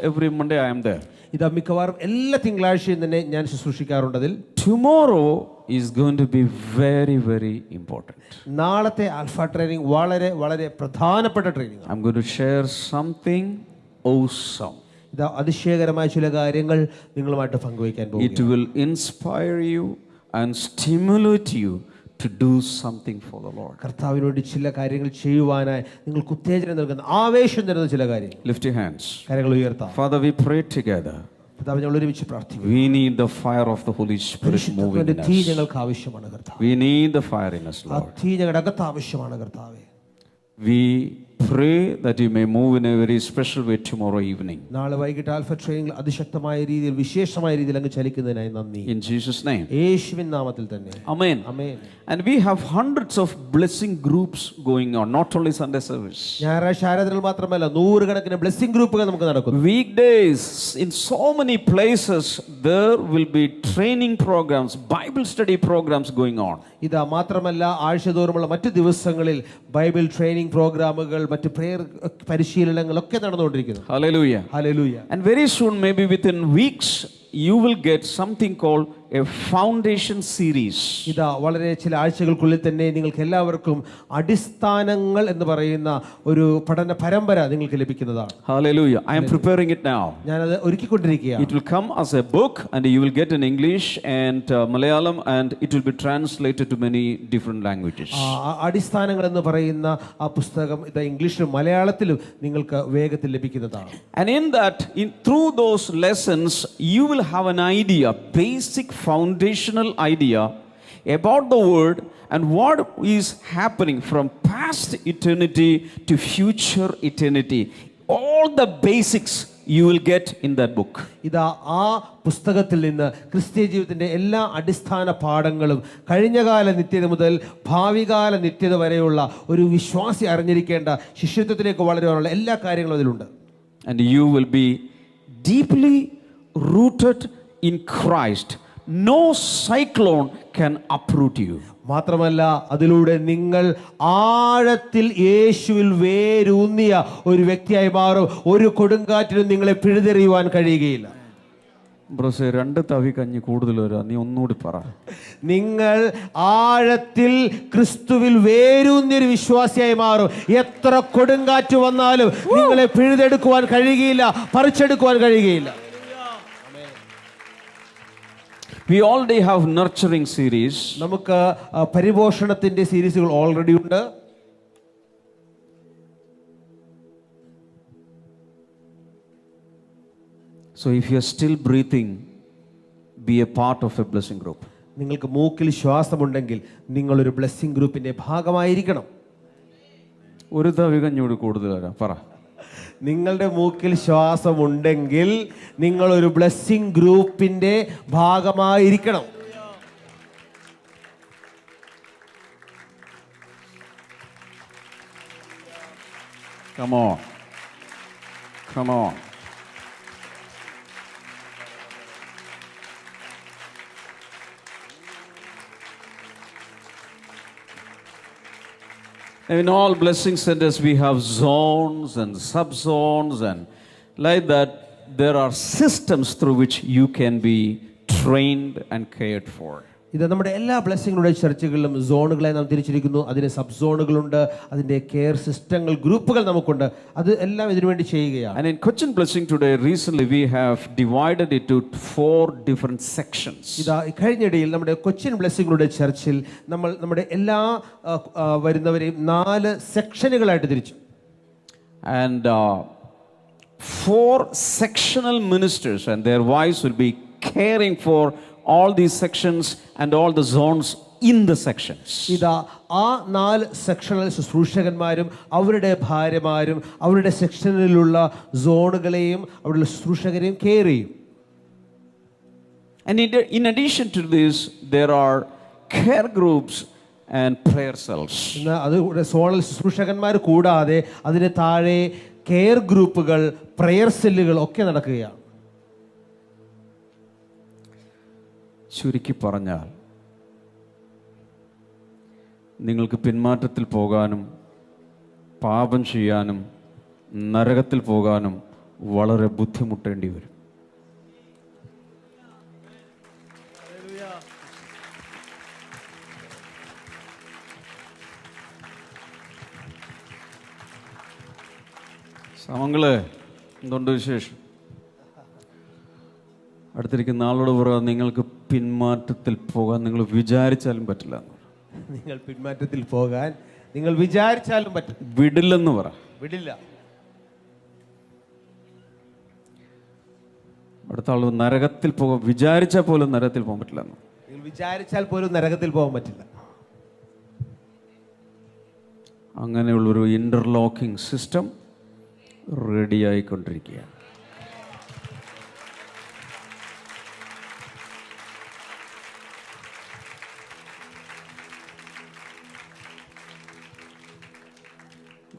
every Monday I am there. ഇത് മിക്കവാറും എല്ലാ തിങ്കളാഴ്ചയും തന്നെ ഞാൻ ശുശ്രൂഷിക്കാറുണ്ട്. അതിൽ tomorrow is going to be very, very important. നാളത്തെ ആൽഫ ട്രെയിനിങ് വളരെ വളരെ പ്രധാനപ്പെട്ട training. I'm going to share something awesome. ഇത് അതിശയകരമായ ചില കാര്യങ്ങൾ നിങ്ങളുമായിട്ട് പങ്കുവയ്ക്കാൻ പോകുന്നു. It will inspire you and stimulate you to do something for the Lord. കർത്താവിന് വേണ്ടി ചില കാര്യങ്ങൾ ചെയ്യുവാനായി നിങ്ങൾക്ക് ഉത്തേജനം നൽകുന്ന ആവേശം തരുന്ന ചില കാര്യങ്ങൾ. Lift your hands. കാര്യങ്ങൾ ഉയർത്താം. Father, we pray together. കർത്താവേ, ഞങ്ങൾ ഒരുമിച്ച് പ്രാർത്ഥിക്കുന്നു. We need the fire of the Holy Spirit moving in us. തീ ഞങ്ങൾക്ക് ആവശ്യമാണ് കർത്താവേ. We need the fire in us, Lord. തീ ഞങ്ങളുടെ അകത്ത് ആവശ്യമാണ് കർത്താവേ. We pray that you may move in a very special way tomorrow evening. നാളെ വൈകിട്ട് ആൽഫ ട്രെയിനിൽ അതിശക്തമായ രീതിയിൽ വിശേഷമായ രീതിയിൽ അങ്ങ് ചലിക്കുന്നതിനായി നന്ദി. In Jesus' name. യേശുവിൻ നാമത്തിൽ തന്നെ. Amen. Amen. And we have hundreds of blessing groups going on, not only Sunday service. ഞായറാഴ്ച ആരാധനകൾ മാത്രമല്ല നൂറുകണക്കിന് ബ്ലെസ്സിംഗ് ഗ്രൂപ്പുകൾ നമുക്ക് നടക്കുന്നു. Weekdays, in so many places, there will be training programs, Bible study programs going on. ഇതാ മാത്രമല്ല ആഴ്ചതോറുമുള്ള മറ്റു ദിവസങ്ങളിൽ ബൈബിൾ ട്രെയിനിങ് പ്രോഗ്രാമുകൾ മറ്റ് പ്രേയർ പരിശീലനങ്ങളൊക്കെ നടന്നുകൊണ്ടിരിക്കുന്നു. Hallelujah. Hallelujah. And very soon, maybe within weeks, you will get something called a foundation series. ഇതാ വളരെ ചില ആഴ്ചകൾക്കുള്ളിൽ തന്നെ നിങ്ങൾക്ക് എല്ലാവർക്കും അടിസ്ഥാനങ്ങൾ എന്ന് പറയുന്ന ഒരു പഠന പരമ്പര നിങ്ങൾക്ക് ലഭിക്കുന്നതാണ്. Hallelujah. I am preparing it now. ഞാനത് ഒരുക്കിക്കൊണ്ടിരിക്കുകയാണ്. It will come as a book and you will get in English and Malayalam and it will be translated to many different languages. അടിസ്ഥാനങ്ങൾ എന്ന് പറയുന്ന ആ പുസ്തകം ഇത് ഇംഗ്ലീഷിലും മലയാളത്തിലും നിങ്ങൾക്ക് വേഗത്തിൽ ലഭിക്കുന്നതാണ്. And in that, through those lessons, you will have an idea, basic foundational idea about the word and what is happening from past eternity to future eternity. All the basics you will get in that book. ഇതാ ആ പുസ്തകത്തിൽ നിന്ന് ക്രിസ്തീയ ജീവിതത്തിന്റെ എല്ലാ അടിസ്ഥാന പാഠങ്ങളും കഴിഞ്ഞകാല നിത്യത മുതൽ ഭാവികാല നിത്യത വരെയുള്ള ഒരു വിശ്വാസി അറിഞ്ഞിരിക്കേണ്ട ശിഷ്യത്വത്തിലേക്ക് വളരുവാനുള്ള എല്ലാ കാര്യങ്ങളും അതിലുണ്ട്. And you will be deeply rooted in Christ. No cyclone can uproot you. മാത്രമല്ല അതിലൂടെ നിങ്ങൾ ആഴത്തിൽ യേശുവിൽ വേരൂന്നിയ ഒരു വ്യക്തിയായി മാറും. ഒരു കൊടുങ്കാറ്റിനും നിങ്ങളെ പിഴുതെറിയുവാൻ കഴിയുകയില്ല. ബ്രോസേ 2 തവി കഞ്ഞി കൂടുതൽ വരാ, നീ ഒന്നുകൂടി പറ. നിങ്ങൾ ആഴത്തിൽ ക്രിസ്തുവിൽ വേരൂന്നിയൊരു വിശ്വാസിയായി മാറും. എത്ര കൊടുങ്കാറ്റ് വന്നാലും നിങ്ങളെ പിഴുതെടുക്കുവാൻ കഴിയുകയില്ല, പറിച്ചെടുക്കുവാൻ കഴിയുകയില്ല. We already have nurturing series. നമുക്ക് പരിപോഷണത്തിന്റെ സീരീസുകൾ ഓൾറെഡി ഉണ്ട്. So if you are still breathing, be a part of a blessing group. നിങ്ങൾക്ക് മൂക്കിൽ ശ്വാസമുണ്ടെങ്കിൽ നിങ്ങളൊരു ബ്ലെസ്സിംഗ് ഗ്രൂപ്പിന്റെ ഭാഗമായിരിക്കണം. 1 തവി കഞ്ഞോട് കൂടുതൽ വരാം, പറ. നിങ്ങളുടെ മൂക്കിൽ ശ്വാസമുണ്ടെങ്കിൽ നിങ്ങളൊരു ബ്ലെസ്സിംഗ് ഗ്രൂപ്പിന്റെ ഭാഗമായിരിക്കണം. Come on. Come on. In all blessing centers, we have zones and subzones, and like that, there are systems through which you can be trained and cared for. ഇത് നമ്മുടെ എല്ലാ ബ്ലെസ്സിങ്ങളുടെ ചർച്ചകളിലും സോണുകളായി നാം തിരിച്ചിരിക്കുന്നു. അതിന് സബ് സോണുകളുണ്ട്, അതിൻ്റെ കെയർ സിസ്റ്റങ്ങൾ, ഗ്രൂപ്പുകൾ നമുക്കുണ്ട്. അത് എല്ലാം ഇതിനുവേണ്ടി ചെയ്യുകയാണ്. And in Cochin Blessing today, recently we have divided it to 4 different sections. ഇതാ കഴിഞ്ഞിടയിൽ നമ്മുടെ കൊച്ചിൻ ബ്ലെസ്സിങ്ങളുടെ ചർച്ചിൽ നമ്മൾ നമ്മുടെ എല്ലാ വരുന്നവരെയും 4 സെക്ഷനുകളായിട്ട് തിരിച്ചു. And 4 sectional ministers and their wives will be caring for all these sections and all the zones in the sections. ഇതാ ആ 4 sectional ശുശ്രൂഷകന്മാരും അവരുടെ ഭാര്യമാരും അവരുടെ സെക്ഷനിലുള്ള സോണുകളെയും അവരുടെ ശുശ്രൂഷകരെയും കെയർ ചെയ്യും. And in addition to this, there are care groups and prayer cells. അത് zonal ശുശ്രൂഷകന്മാർ കൂടാതെ അതിന് താഴെ കെയർ ഗ്രൂപ്പുകൾ, പ്രയർ സെല്ലുകൾ ഒക്കെ നടക്കുകയാണ്. ചുരുക്കി പറഞ്ഞാൽ നിങ്ങൾക്ക് പിന്മാറ്റത്തിൽ പോകാനും പാപം ചെയ്യാനും നരകത്തിൽ പോകാനും വളരെ ബുദ്ധിമുട്ടേണ്ടി വരും. സമങ്ങളെ എന്തുണ്ട് വിശേഷം? അടുത്തിരിക്കുന്ന ആളോട് പറയാം, നിങ്ങൾക്ക് പിന്മാറ്റത്തിൽ പോകാൻ നിങ്ങൾ വിചാരിച്ചാലും പറ്റില്ല. നിങ്ങൾ പിന്മാറ്റത്തിൽ പോകാൻ നിങ്ങൾ വിചാരിച്ചാലും പറ്റില്ല, വിടില്ലെന്ന് പറ. വിടില്ല. അടുത്ത ആൾ നരകത്തിൽ പോകാൻ വിചാരിച്ചാൽ പോലും നരകത്തിൽ പോകാൻ പറ്റില്ല. നിങ്ങൾ വിചാരിച്ചാൽ പോലും നരകത്തിൽ പോകാൻ പറ്റില്ല. അങ്ങനെയുള്ളൊരു ഇൻ്റർലോക്കിംഗ് സിസ്റ്റം റെഡിയായിക്കൊണ്ടിരിക്കുകയാണ്.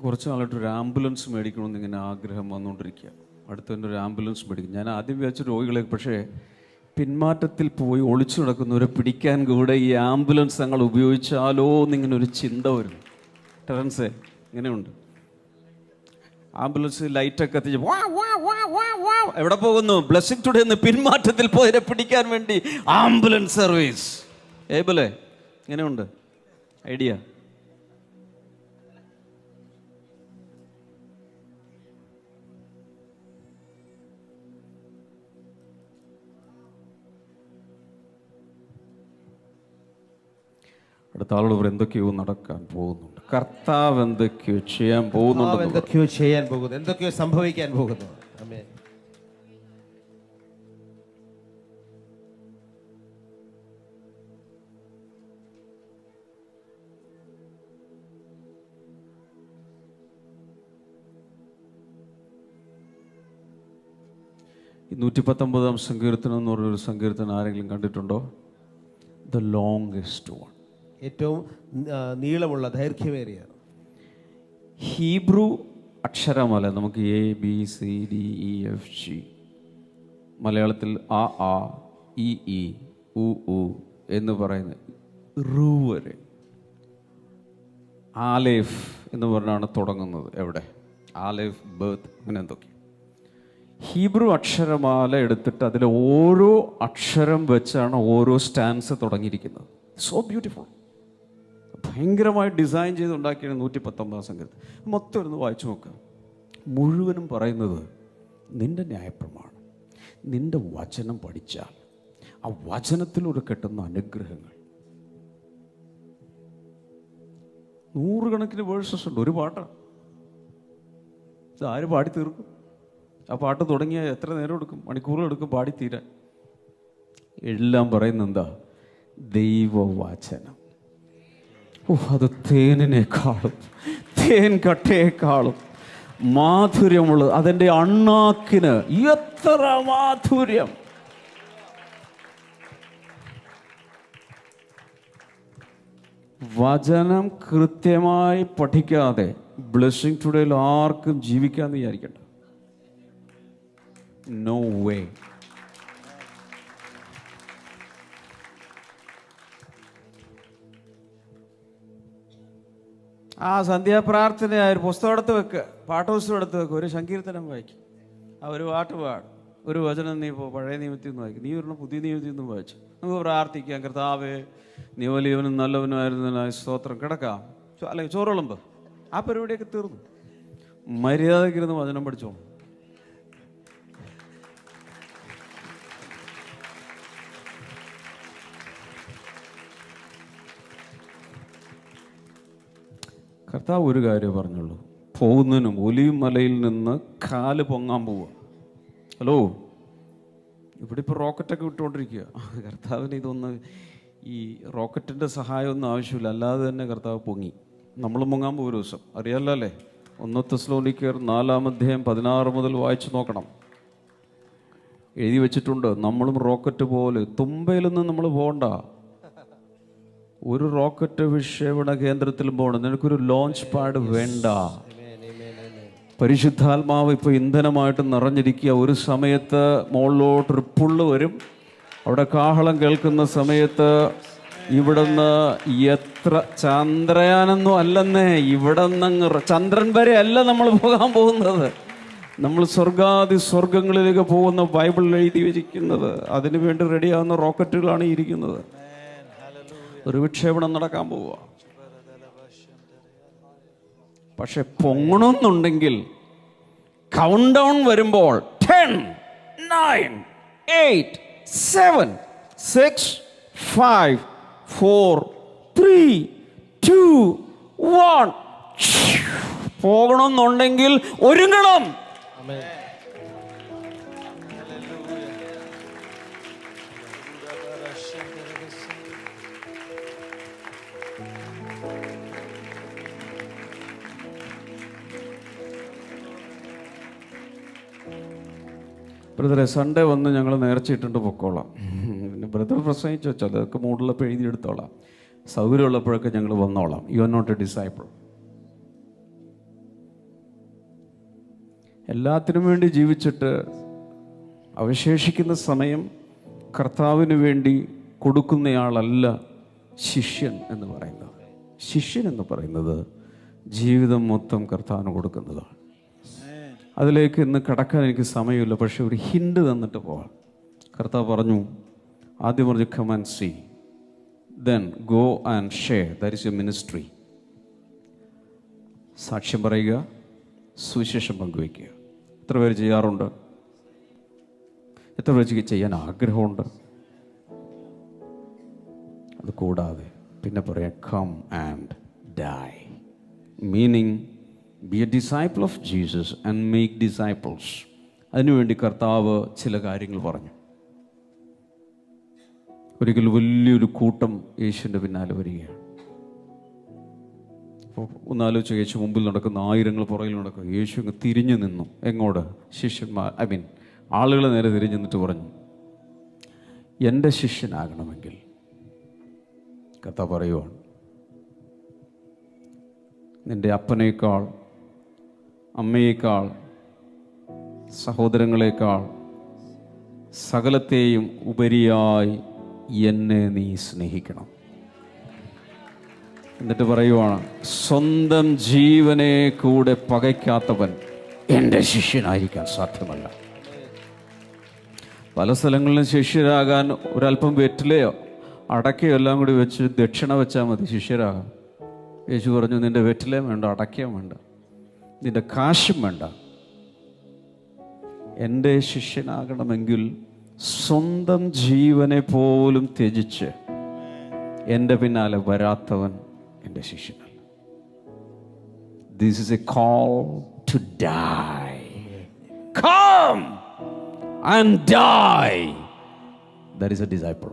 കുറച്ച് നാളായിട്ടൊരു ആംബുലൻസ് മേടിക്കണമെന്ന് ഇങ്ങനെ ആഗ്രഹം വന്നുകൊണ്ടിരിക്കുക. അടുത്തതിൻ്റെ ഒരു ആംബുലൻസ് മേടിക്കും. ഞാൻ ആദ്യം വിചാരിച്ച രോഗികളെ, പക്ഷേ പിന്മാറ്റത്തിൽ പോയി ഒളിച്ചു നടക്കുന്നവരെ പിടിക്കാൻ കൂടെ ഈ ആംബുലൻസ് ഞങ്ങൾ ഉപയോഗിച്ചാലോ എന്നിങ്ങനെ ഒരു ചിന്ത വരും. ടെറൻസേ, ഇങ്ങനെയുണ്ട്. ആംബുലൻസ് ലൈറ്റൊക്കെ കത്തിച്ച് എവിടെ പോകുന്നു? ബ്ലെസ്സിംഗ് ടുഡേ എന്ന് പിന്മാറ്റത്തിൽ പോയവരെ പിടിക്കാൻ വേണ്ടി ആംബുലൻസ് സർവീസ്. ഏബിളെ, ഇങ്ങനെയുണ്ട് ഐഡിയ. അടുത്ത ആളോട് എന്തൊക്കെയോ നടക്കാൻ പോകുന്നുണ്ട്. കർത്താവ് എന്തൊക്കെയോ ചെയ്യാൻ പോകുന്നുണ്ട്, എന്തൊക്കെയോ സംഭവിക്കാൻ പോകുന്നു. ആമേൻ. ഈ 119-ാം സങ്കീർത്തനം എന്ന് പറഞ്ഞൊരു സങ്കീർത്തനം ആരെങ്കിലും കണ്ടിട്ടുണ്ടോ? ദ ലോങ്ഗസ്റ്റ് വൺ, ഏറ്റവും നീളമുള്ള, ദൈർഘ്യമേറിയ. ഹീബ്രു അക്ഷരമാല നമുക്ക് ABCDEFG, മലയാളത്തിൽ ആ ഇ ഉ എന്ന് പറയുന്ന ഋ വരെ. ആലേഫ് എന്ന് പറഞ്ഞാണ് തുടങ്ങുന്നത്. എവിടെ? ആലേഫ്, ബർത്ത്, അങ്ങനെ എന്തൊക്കെ. ഹീബ്രു അക്ഷരമാല എടുത്തിട്ട് അതിൽ ഓരോ അക്ഷരം വെച്ചാണ് ഓരോ സ്റ്റാൻസ് തുടങ്ങിയിരിക്കുന്നത്. So beautiful. ഭയങ്കരമായി ഡിസൈൻ ചെയ്ത് ഉണ്ടാക്കിയാണ് 119-ാം സങ്കീർത്തനം. മൊത്തം ഇരുന്ന് വായിച്ചു നോക്കുക. മുഴുവനും പറയുന്നത് നിൻ്റെ ന്യായപ്രമാണം, നിൻ്റെ വചനം പഠിച്ചാൽ ആ വചനത്തിലൂടെ കിട്ടുന്ന അനുഗ്രഹങ്ങൾ. 100 കണക്കിന് വേഴ്സസ് ഉണ്ട് ഒരു പാട്ടാണ്. ഇത് ആര് പാടി തീർക്കും? ആ പാട്ട് തുടങ്ങിയാൽ എത്ര നേരം എടുക്കും? മണിക്കൂറുകൾ എടുക്കും പാടിത്തീരാൻ. എല്ലാം പറയുന്നത് എന്താ? ദൈവവചനം. അത് തേനിനേക്കാളും തേൻ കട്ടയേക്കാളും മാധുര്യമുള്ളത്. അതിൻ്റെ അണ്ണാക്കിന് എത്ര മാധുര്യം! വചനം കൃത്യമായി പഠിക്കാതെ ബ്ലെസ്സിംഗ് ടുഡേയിൽ ആർക്കും ജീവിക്കാമെന്ന് വിചാരിക്കണ്ട. No way. ആ സന്ധ്യാപ്രാർത്ഥനയായ ഒരു പുസ്തകം എടുത്ത് വെക്കുക, പാഠപുസ്തകം എടുത്ത് വെക്കുക, ഒരു സങ്കീർത്തനം വായിക്കും, ആ ഒരു പാട്ട് പാടും, ഒരു വചനം നീ ഇപ്പോൾ പഴയ നിയമത്തിൽ നിന്ന് വായിക്കും, നീ ഒരെണ്ണം പുതിയ നിയമത്തിൽ നിന്ന് വായിച്ചു. നമുക്ക് പ്രാർത്ഥിക്കാം, കർത്താവേ നീ വലിയവനും നല്ലവനുമായിരുന്നതിനായി സ്തോത്രം. കിടക്കാം, അല്ലെങ്കിൽ ചോറുളമ്പ്. ആ പരിപാടിയൊക്കെ തീർന്നു. മര്യാദക്കിരുന്ന് വചനം പഠിച്ചോളൂ. കർത്താവ് ഒരു കാര്യം പറഞ്ഞുള്ളൂ, പോകുന്നതിനും ഒലിവ് മലയിൽ നിന്ന് കാല് പൊങ്ങാൻ പോവുക. ഹലോ, ഇവിടെ ഇപ്പോൾ റോക്കറ്റൊക്കെ വിട്ടുകൊണ്ടിരിക്കുക. കർത്താവിന് ഇതൊന്ന് ഈ റോക്കറ്റിൻ്റെ സഹായമൊന്നും ആവശ്യമില്ല, അല്ലാതെ തന്നെ കർത്താവ് പൊങ്ങി. നമ്മൾ പൊങ്ങാൻ പോകും ഒരു ദിവസം, അറിയാമല്ലോ അല്ലേ? 1 തെസ്സലോനിക്കർ 4-ാം-അധ്യായം 16 മുതൽ വായിച്ചു നോക്കണം. എഴുതി വെച്ചിട്ടുണ്ട്. നമ്മളും റോക്കറ്റ് പോലെ തുമ്പയിലൊന്നും നമ്മൾ പോകണ്ട. ഒരു റോക്കറ്റ് വിക്ഷേപണ കേന്ദ്രത്തിലും പോകണം. നിനക്കൊരു ലോഞ്ച് പാഡ് വേണ്ട. പരിശുദ്ധാത്മാവ് ഇപ്പോൾ ഇന്ധനമായിട്ട് നിറഞ്ഞിരിക്കുക. ഒരു സമയത്ത് മുകളിലോട്ടൊരു പുള്ള് വരും. അവിടെ കാഹളം കേൾക്കുന്ന സമയത്ത് ഇവിടുന്ന് എത്ര ചന്ദ്രയാനൊന്നും അല്ലെന്നേ, ഇവിടെ നിന്ന് ചന്ദ്രൻ വരെ അല്ല നമ്മൾ പോകാൻ പോകുന്നത്. നമ്മൾ സ്വർഗങ്ങളിലേക്ക് പോകുന്ന ബൈബിളിൽ എഴുതി വെച്ചിരിക്കുന്നത്. അതിനു വേണ്ടി റെഡിയാകുന്ന റോക്കറ്റുകളാണ് ഇരിക്കുന്നത്. ഒരു വിക്ഷേപണം നടക്കാൻ പോവുക. പക്ഷെ പൊങ്ങണമെന്നുണ്ടെങ്കിൽ കൗണ്ട് ഡൗൺ വരുമ്പോൾ 10, 9, 8, 7, 6, 5, 4, 3, 2, 1 പോകണമെന്നുണ്ടെങ്കിൽ ഒരുങ്ങണം. ബ്രദറെ സൺഡേ വന്ന് ഞങ്ങൾ നേർച്ചയിട്ടുണ്ട് പൊക്കോളാം. പിന്നെ ബ്രദർ പ്രസംഗിച്ച് വെച്ചാൽ അതൊക്കെ മൂടുള്ളപ്പോൾ എഴുതിയെടുത്തോളാം, സൗകര്യമുള്ളപ്പോഴൊക്കെ ഞങ്ങൾ വന്നോളാം. You are not a disciple. എല്ലാത്തിനും വേണ്ടി ജീവിച്ചിട്ട് അവശേഷിക്കുന്ന സമയം കർത്താവിന് വേണ്ടി കൊടുക്കുന്നയാളല്ല ശിഷ്യൻ എന്ന് പറയുന്നത്. ശിഷ്യൻ എന്ന് പറയുന്നത് ജീവിതം മൊത്തം കർത്താവിന് കൊടുക്കുന്നതാണ്. അതിലേക്ക് ഇന്ന് കടക്കാൻ എനിക്ക് സമയമില്ല, പക്ഷെ ഒരു ഹിൻഡ് തന്നിട്ട് പോവാം. കർത്താവ് പറഞ്ഞു, ആദ്യം പറഞ്ഞു come and see, then go and share, that is your ministry. സാക്ഷ്യം പറയുക, സുവിശേഷം പങ്കുവയ്ക്കുക. എത്ര പേര് ചെയ്യാറുണ്ട്? എത്ര പേർക്ക് ചെയ്യാൻ ആഗ്രഹമുണ്ട്? അത് കൂടാതെ പിന്നെ പറയാം come and die, meaning be a disciple of Jesus and make disciples. അതിനുവേണ്ടി കർത്താവ് ചില കാര്യങ്ങൾ പറഞ്ഞു. ഒരിക്കൽ വലിയൊരു കൂട്ടം യേശുവിൻ്റെ പിന്നാലെ വരികയാണ്. അപ്പോൾ ഒന്നാലോചിച്ച് യേശു മുമ്പിൽ നടക്കുന്ന ആയിരങ്ങൾ പുറകിൽ നടക്കുക. യേശു അങ്ങ് തിരിഞ്ഞു നിന്നു. എങ്ങോട്ട്? ശിഷ്യന്മാർ ആളുകളെ നേരെ തിരിഞ്ഞു നിന്നിട്ട് പറഞ്ഞു, എൻ്റെ ശിഷ്യനാകണമെങ്കിൽ, കർത്താവ് പറയുവാണ്, നിൻ്റെ അപ്പനേക്കാൾ, അമ്മയേക്കാൾ, സഹോദരങ്ങളെക്കാൾ സകലത്തെയും ഉപരിയായി എന്നെ നീ സ്നേഹിക്കണം. എന്നിട്ട് പറയുവാണ്, സ്വന്തം ജീവനെ കൂടെ പകയ്ക്കാത്തവൻ എൻ്റെ ശിഷ്യനായിരിക്കാൻ സാധ്യമല്ല. പല സ്ഥലങ്ങളിലും ശിഷ്യരാകാൻ ഒരല്പം വെറ്റിലയോ അടക്കയോ എല്ലാം കൂടി വെച്ച് ദക്ഷിണ വെച്ചാൽ മതി ശിഷ്യരാകാം. യേശു പറഞ്ഞു, നിൻ്റെ വെറ്റിലയും വേണ്ട, അടക്കയും വേണ്ട, നിൻ്റെ കാശും വേണ്ട. എൻ്റെ ശിഷ്യനാകണമെങ്കിൽ സ്വന്തം ജീവനെ പോലും ത്യജിച്ച് എൻ്റെ പിന്നാലെ വരാത്തവൻ എൻ്റെ ശിഷ്യനല്ല. This is a call to die. Come and die. That is a disciple.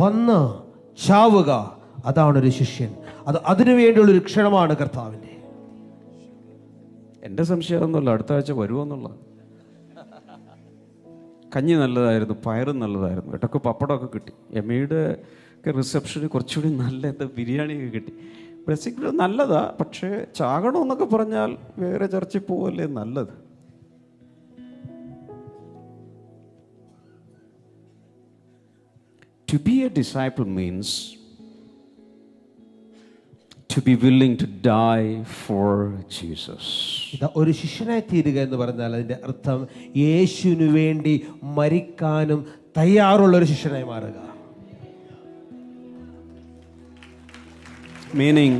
വന്ന് ചാവുക, അതാണ് ഒരു ശിഷ്യൻ. അതിനു വേണ്ടിയുള്ളൊരു ക്ഷണമാണ് കർത്താവിൻ്റെ. എൻ്റെ സംശയം ഒന്നുമില്ല, അടുത്ത ആഴ്ച വരുമോന്നുള്ള. കഞ്ഞി നല്ലതായിരുന്നു, പയറും നല്ലതായിരുന്നു, ഇടയ്ക്ക് പപ്പടമൊക്കെ കിട്ടി. എമ്മയുടെ ഒക്കെ റിസപ്ഷന് കുറച്ചുകൂടി നല്ല എന്താ ബിരിയാണിയൊക്കെ കിട്ടി. ബേസിക്കലി നല്ലതാ, പക്ഷേ ചാകണമെന്നൊക്കെ പറഞ്ഞാൽ വേറെ ചർച്ചയിൽ പോവല്ലേ നല്ലത്. To be a disciple means to be willing to die for Jesus. ഒരു ശിഷ്യനായി തീരുക എന്ന് പറഞ്ഞാൽ അതിൻ്റെ അർത്ഥം യേശുവിനു വേണ്ടി മരിക്കാനും തയ്യാറുള്ള ഒരു ശിഷ്യനായി മാറുക. Meaning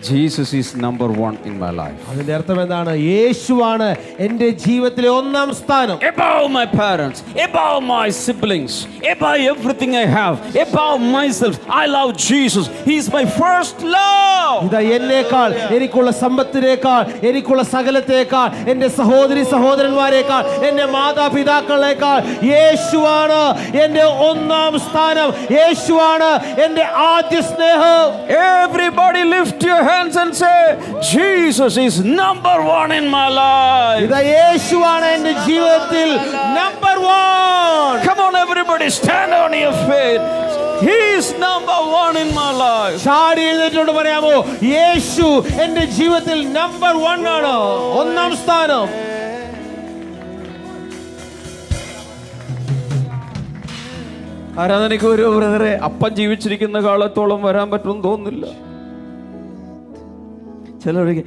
Jesus is number one in my life. അതിന്റെ അർത്ഥം എന്താണ്? യേശുവാണ് എൻ്റെ ജീവിതത്തിലെ ഒന്നാം സ്ഥാനം. Above my parents, above my siblings, above everything I have, above myself, I love Jesus. He is my first love. ഇതാ എന്നേക്കാൾ, എനിക്കുള്ള സമ്പത്തിനേക്കാൾ, എനിക്കുള്ള സകലത്തേക്കാൾ, എൻ്റെ സഹോദരി സഹോദരന്മാരെക്കാൾ, എൻ്റെ മാതാപിതാക്കളേക്കാൾ യേശുവാണ് എൻ്റെ ഒന്നാം സ്ഥാനം. യേശുവാണ് എൻ്റെ ആദ്യ സ്നേഹം. Everybody lift your hands and say, Jesus is number one in my life. ഇതാ യേശുവാണ് എൻ്റെ ജീവിതത്തിൽ number 1. Come on everybody, stand on your feet. He is number one in my life. ചാടി എഴുന്നേറ്റോണ്ട് പറയാമോ, യേശു എൻ്റെ ജീവിതത്തിൽ നമ്പർ 1 ആണ്, ഒന്നാം സ്ഥാനം. ആരാധനയ്ക്ക് ഒരു ബ്രദറെ, അപ്പൻ ജീവിച്ചിരിക്കുന്ന കാലത്തോളം വരാൻ പറ്റുമെന്ന് തോന്നുന്നില്ല. ചിലർക്ക്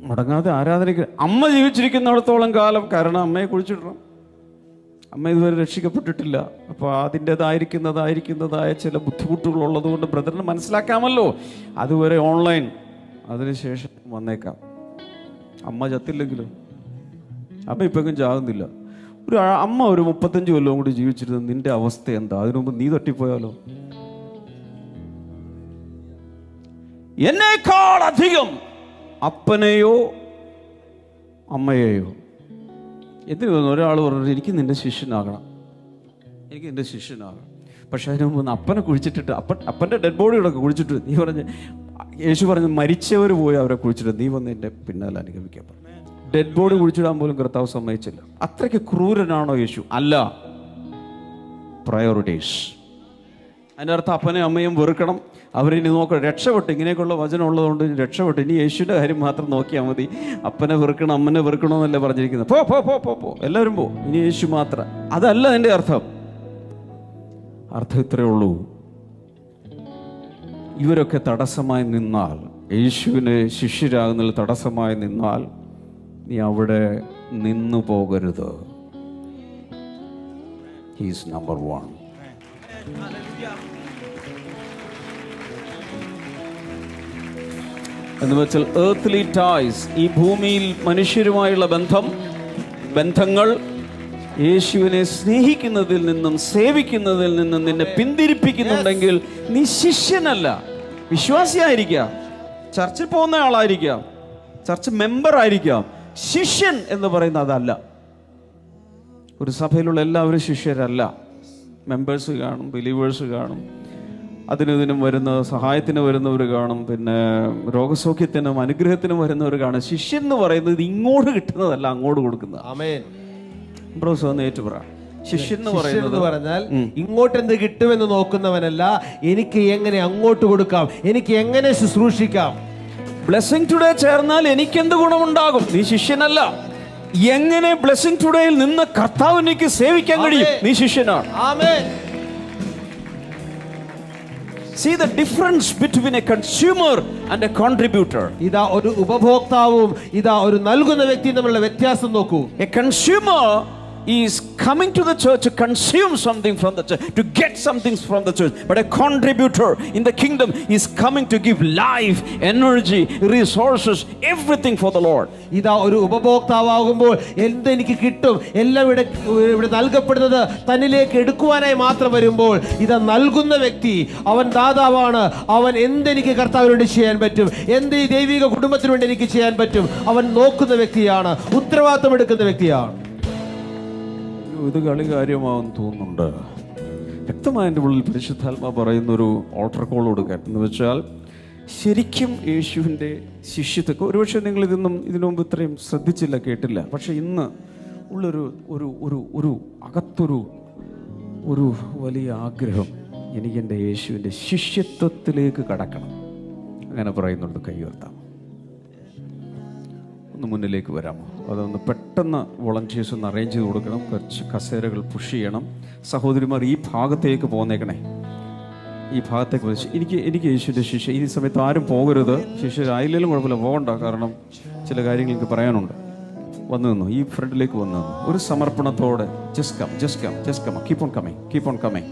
മുടങ്ങാതെ ആരാധനയ്ക്ക് അമ്മ ജീവിച്ചിരിക്കുന്നിടത്തോളം കാലം, കാരണം അമ്മയെ കുഴിച്ചിടണം. അമ്മ ഇതുവരെ രക്ഷിക്കപ്പെട്ടിട്ടില്ല. അപ്പോൾ അതിൻ്റെതായിരിക്കുന്നതായ ചില ബുദ്ധിമുട്ടുകളുള്ളത് കൊണ്ട് ബ്രദറിന് മനസ്സിലാക്കാമല്ലോ. അതുവരെ ഓൺലൈൻ, അതിനുശേഷം വന്നേക്കാം. അമ്മ ചത്തില്ലെങ്കിലും, അമ്മ ഇപ്പം ചാകുന്നില്ല. അമ്മ ഒരു 35 കൊല്ലവും കൂടി ജീവിച്ചിരുന്ന നിന്റെ അവസ്ഥ എന്താ? അതിനു മുമ്പ് നീ തട്ടിപ്പോയാലോ? എന്നേക്കാൾ അധികം അപ്പനെയോ അമ്മയെയോ എന്തിനു തോന്നുന്നു? ഒരാൾ പറഞ്ഞു, എനിക്ക് നിന്റെ ശിഷ്യനാകണം, എനിക്ക് നിന്റെ ശിഷ്യനാകണം. പക്ഷെ അതിന് മുമ്പ് അപ്പനെ കുഴിച്ചിട്ടിട്ട്, അപ്പൻ്റെ ഡെഡ് ബോഡികളൊക്കെ കുഴിച്ചിട്ട് നീ പറഞ്ഞ്, യേശു പറഞ്ഞു മരിച്ചവർ പോയി അവരെ കുഴിച്ചിട്ട് നീ വന്ന് എൻ്റെ പിന്നാലെ അനുഗമിക്കാൻ പറഞ്ഞു. ഡെഡ് ബോഡി കുഴിച്ചിടാൻ പോലും കർത്താവ് സമ്മതിച്ചില്ല. അത്രയ്ക്ക് ക്രൂരനാണോ യേശു? അല്ല. പ്രയോറിറ്റീസ്. അതിൻ്റെ അർത്ഥം അപ്പനെയും അമ്മയും വെറുക്കണം, അവരിനി നോക്കണം, രക്ഷപ്പെട്ട്. ഇങ്ങനെയൊക്കെയുള്ള വചനം ഉള്ളതുകൊണ്ട് രക്ഷപ്പെട്ട്. ഇനി യേശുവിൻ്റെ കാര്യം മാത്രം നോക്കിയാൽ മതി. അപ്പനെ വെറുക്കണം, അമ്മനെ വെറുക്കണമെന്നല്ല പറഞ്ഞിരിക്കുന്നത്. പോ പോ പോ പോ പോ എല്ലാവരും പോ, ഇനി യേശു മാത്രം. അതല്ല അതിൻ്റെ അർത്ഥം. അർത്ഥം ഇത്രയേ ഉള്ളൂ. ഇവരൊക്കെ തടസ്സമായി നിന്നാൽ, യേശുവിന് ശിഷ്യരാകുന്നതിൽ തടസ്സമായി നിന്നാൽ, നീ അവിടെ നിന്നു പോകരുത്. He's number 1. എന്ന് വെച്ചാൽ earthly ties, ഈ ഭൂമിയിൽ മനുഷ്യരുമായുള്ള ബന്ധങ്ങൾ യേശുവിനെ സ്നേഹിക്കുന്നതിൽ നിന്നും സേവിക്കുന്നതിൽ നിന്നും നിന്നെ പിന്തിരിപ്പിക്കുന്നുണ്ടെങ്കിൽ നീ ശിഷ്യനല്ല. വിശ്വാസിയായിരിക്കാം, ചർച്ചിൽ പോകുന്ന ആളായിരിക്കാം, ചർച്ച് മെമ്പർ ആയിരിക്കാം. ശിഷ്യൻ എന്ന് പറയുന്നത് അതല്ല. ഒരു സഭയിലുള്ള എല്ലാവരും ശിഷ്യരല്ല. മെമ്പേഴ്സ് കാണും, ബിലീവേഴ്സ് കാണും, അതിനും വരുന്ന സഹായത്തിന് വരുന്നവർ കാണും, പിന്നെ രോഗസൗഖ്യത്തിനും അനുഗ്രഹത്തിനും വരുന്നവർ കാണും. ശിഷ്യൻ എന്ന് പറയുന്നത് ഇങ്ങോട്ട് കിട്ടുന്നതല്ല, അങ്ങോട്ട് കൊടുക്കുന്നത്. ആമേൻ. ഏറ്റുപറ. ശിഷ്യൻ എന്ന് പറഞ്ഞാൽ ഇങ്ങോട്ട് എന്ത് കിട്ടുമെന്ന് നോക്കുന്നവനല്ല, എനിക്ക് എങ്ങനെ അങ്ങോട്ട് കൊടുക്കാം, എനിക്ക് എങ്ങനെ ശുശ്രൂഷിക്കാം. ബ്ലെസ്സിംഗ് ടുഡേ ചേർന്നാൽ എനിക്കെന്ത് ഗുണമുണ്ടാകും? നീ ശിഷ്യനല്ല. എങ്ങനെ ബ്ലെസ്സിംഗ് ടുഡേയിൽ നിന്ന് കർത്താവിനേക്ക് സേവിക്കാൻ കഴിയും? നീ ശിഷ്യനാണ്. ആമേൻ. See the difference between a consumer and a contributor. ഇതാ ഒരു ഉപഭോക്താവും ഇതാ ഒരു നൽകുന്ന വ്യക്തിയും തമ്മിലുള്ള വ്യത്യാസം നോക്കൂ. A consumer is coming to the church to consume something from the church, to get something from the church. But a contributor in the kingdom is coming to give life, energy, resources, everything for the Lord. ഇതാ ഒരു ഉപഭോക്താവാകുമ്പോൾ എന്തെനിക്ക് കിട്ടും, എല്ലാം ഇവിടെ നൽകപ്പെടുന്നത് തന്നിലേക്ക് എടുക്കുവാനായി മാത്രം വരുമ്പോൾ, ഇതാ നൽകുന്ന വ്യക്തി അവൻ ദാതാവാണ്. അവൻ എന്തെനിക്ക് കർത്താവിന് വേണ്ടി ചെയ്യാൻ പറ്റും, എന്ത് ഈ ദൈവിക കുടുംബത്തിന് വേണ്ടി എനിക്ക് ചെയ്യാൻ പറ്റും, അവൻ നോക്കുന്ന വ്യക്തിയാണ്, ഉത്തരവാദിത്തം എടുക്കുന്ന വ്യക്തിയാണ്. ഇത് കാര്യമാവെന്ന് തോന്നുന്നുണ്ട്. വ്യക്തമായ എൻ്റെ ഉള്ളിൽ പരിശുദ്ധാത്മാ പറയുന്നൊരു ഓൾട്ടർ കോൾ കൊടുക്കാൻ എന്ന് വെച്ചാൽ, ശരിക്കും യേശുവിൻ്റെ ശിഷ്യത്വം. ഒരുപക്ഷെ നിങ്ങൾ ഇതിനു മുമ്പ് ഇത്രയും ശ്രദ്ധിച്ചില്ല, കേട്ടില്ല. പക്ഷെ ഇന്ന് ഉള്ളൊരു ഒരു ഒരു ഒരു അകത്തൊരു ഒരു വലിയ ആഗ്രഹം, എനിക്ക് എൻ്റെ യേശുവിൻ്റെ ശിഷ്യത്വത്തിലേക്ക് കടക്കണം. അങ്ങനെ പറയുന്നുണ്ട്. കൈ ഉയർത്താം. ഒന്ന് മുന്നിലേക്ക് വരാമോ? അതൊന്ന് പെട്ടെന്ന് വോളണ്ടിയേഴ്സ് ഒന്ന് അറേഞ്ച് ചെയ്ത് കൊടുക്കണം. കുറച്ച് കസേരകൾ പുഷ് ചെയ്യണം. സഹോദരിമാർ ഈ ഭാഗത്തേക്ക് പോന്നേക്കണേ. ഈ ഭാഗത്തേക്ക് എനിക്ക് യേശുവിൻ്റെ ശിഷ്യ. ഈ സമയത്ത് ആരും പോകരുത്. ശിഷ്യരായില്ലെങ്കിലും കുഴപ്പമില്ല, പോകണ്ട. കാരണം ചില കാര്യങ്ങൾ എനിക്ക് പറയാനുണ്ട്. വന്നു നിന്നു, ഈ ഫ്രണ്ടിലേക്ക് വന്നു നിന്നു ഒരു സമർപ്പണത്തോടെ. just come, keep on coming.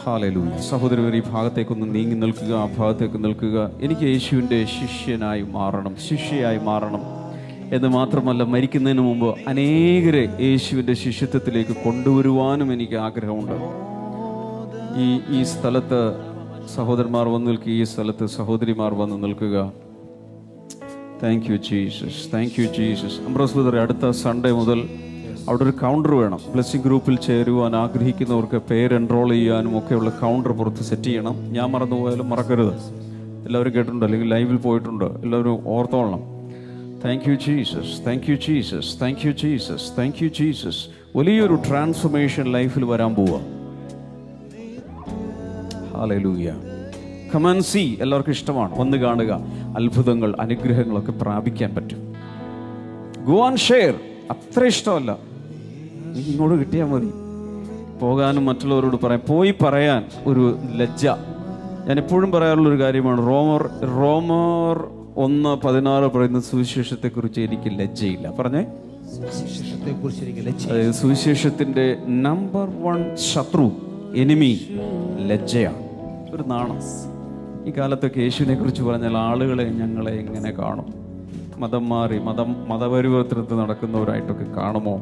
ഹല്ലേലൂയ. സഹോദരർ ഈ ഭാഗത്തേക്കൊന്ന് നീങ്ങി നിൽക്കുക, ആ ഭാഗത്തേക്ക് നിൽക്കുക. എനിക്ക് യേശുവിൻ്റെ ശിഷ്യയായി മാറണം എന്ന് മാത്രമല്ല, മരിക്കുന്നതിന് മുമ്പ് അനേകരെ യേശുവിൻ്റെ ശിഷ്യത്വത്തിലേക്ക് കൊണ്ടുവരുവാനും എനിക്ക് ആഗ്രഹമുണ്ട്. ഈ സ്ഥലത്ത് സഹോദരന്മാർ വന്ന് നിൽക്കുക, ഈ സ്ഥലത്ത് സഹോദരിമാർ വന്ന് നിൽക്കുക. Thank you Jesus. അംബ്രോസ് ബ്രദറെ, അടുത്ത സൺഡേ മുതൽ അവിടെ ഒരു കൗണ്ടർ വേണം. ബ്ലെസ്സിംഗ് ഗ്രൂപ്പിൽ ചേരുവാൻ ആഗ്രഹിക്കുന്നവർക്ക് പേര് എൻറോൾ ചെയ്യാനും ഒക്കെയുള്ള കൗണ്ടർ പുറത്ത് സെറ്റ് ചെയ്യണം. ഞാൻ മറന്നുപോയാലും മറക്കരുത്. എല്ലാവരും കേട്ടിട്ടുണ്ട്, അല്ലെങ്കിൽ ലൈവിൽ പോയിട്ടുണ്ട്, എല്ലാവരും ഓർത്തോളണം. Thank you Jesus. വലിയൊരു ട്രാൻസ്ഫോർമേഷൻ ലൈഫിൽ വരാൻ പോവുക. ഹല്ലേലൂയ. Come and see. എല്ലാവർക്കും ഇഷ്ടമാണ്, വന്ന് കാണുക. അത്ഭുതങ്ങൾ, അനുഗ്രഹങ്ങളൊക്കെ പ്രാപിക്കാൻ പറ്റും. Go and share. അത്ര ഇഷ്ടമല്ല, എനിക്ക് ഇങ്ങോട്ട് കിട്ടിയാൽ മതി. പോകാനും മറ്റുള്ളവരോട് പോയി പറയാൻ ഒരു ലജ്ജ. ഞാൻ എപ്പോഴും പറയാറുള്ളൊരു കാര്യമാണ്, റോമർ 1:16 പറയുന്ന സുവിശേഷത്തെക്കുറിച്ച് എനിക്ക് ലജ്ജയില്ല. പറഞ്ഞേ, സുവിശേഷത്തിന്റെ നമ്പർ 1 ശത്രു, എനിമി ലജ്ജയാണ്, ഒരു നാണം. ഈ കാലത്തൊക്കെ യേശുവിനെ കുറിച്ച് പറഞ്ഞാൽ ആളുകളെ ഞങ്ങളെ എങ്ങനെ കാണും? മതം മാറി മതപരിവർത്തനത്തിൽ നടക്കുന്നവരായിട്ടൊക്കെ കാണുമോ?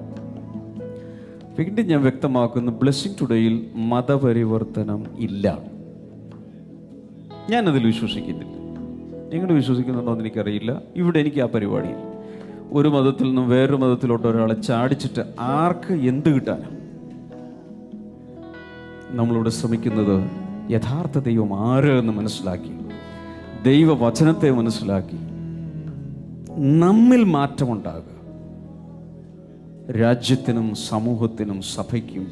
വീണ്ടും ഞാൻ വ്യക്തമാക്കുന്നു, ബ്ലെസ്സിംഗ് ടുഡേയിൽ മതപരിവർത്തനം ഇല്ല. ഞാനതിൽ വിശ്വസിക്കുന്നില്ല. നിങ്ങൾ വിശ്വസിക്കുന്നുണ്ടോ എന്ന് എനിക്കറിയില്ല. ഇവിടെ എനിക്ക് ആ പരിപാടിയില്ല. ഒരു മതത്തിൽ നിന്നും വേറൊരു മതത്തിലോട്ട് ഒരാളെ ചാടിച്ചിട്ട് ആർക്ക് എന്ത് കിട്ടാനാണ്? നമ്മളിവിടെ ശ്രമിക്കുന്നത് യഥാർത്ഥ ദൈവം ആര് എന്ന് മനസ്സിലാക്കി, ദൈവവചനത്തെ മനസ്സിലാക്കി, നമ്മിൽ മാറ്റമുണ്ടാകുക. രാജ്യത്തിനും സമൂഹത്തിനും സഭയ്ക്കും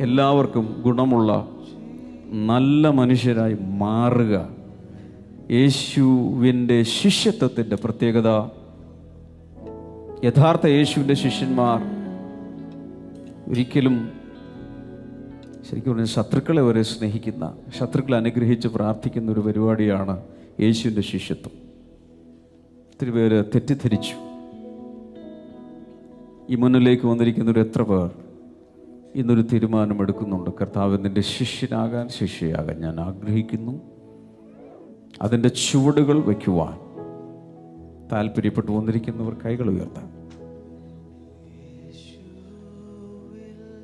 എല്ലാവർക്കും ഗുണമുള്ള നല്ല മനുഷ്യരായി മാറുക. യേശുവിൻ്റെ ശിഷ്യത്വത്തിൻ്റെ പ്രത്യേകത, യഥാർത്ഥ യേശുവിൻ്റെ ശിഷ്യന്മാർ ഒരിക്കലും ശരിക്കും പറഞ്ഞാൽ ശത്രുക്കളെ വരെ സ്നേഹിക്കുന്ന, ശത്രുക്കളെ അനുഗ്രഹിച്ച് പ്രാർത്ഥിക്കുന്ന ഒരു പരിപാടിയാണ് യേശുവിൻ്റെ ശിഷ്യത്വം. ഒത്തിരി പേര് തെറ്റിദ്ധരിച്ചു. ഈ മുന്നിലേക്ക് വന്നിരിക്കുന്നവർ എത്ര പേർ ഇന്നൊരു തീരുമാനമെടുക്കുന്നുണ്ട്, കർത്താവ് നിൻ്റെ ശിഷ്യനാകാൻ, ശിഷ്യയാകാൻ ഞാൻ ആഗ്രഹിക്കുന്നു, അതിൻ്റെ ചുവടുകൾ വയ്ക്കുവാൻ താല്പര്യപ്പെട്ടു വന്നിരിക്കുന്നവർ കൈകൾ ഉയർത്താം.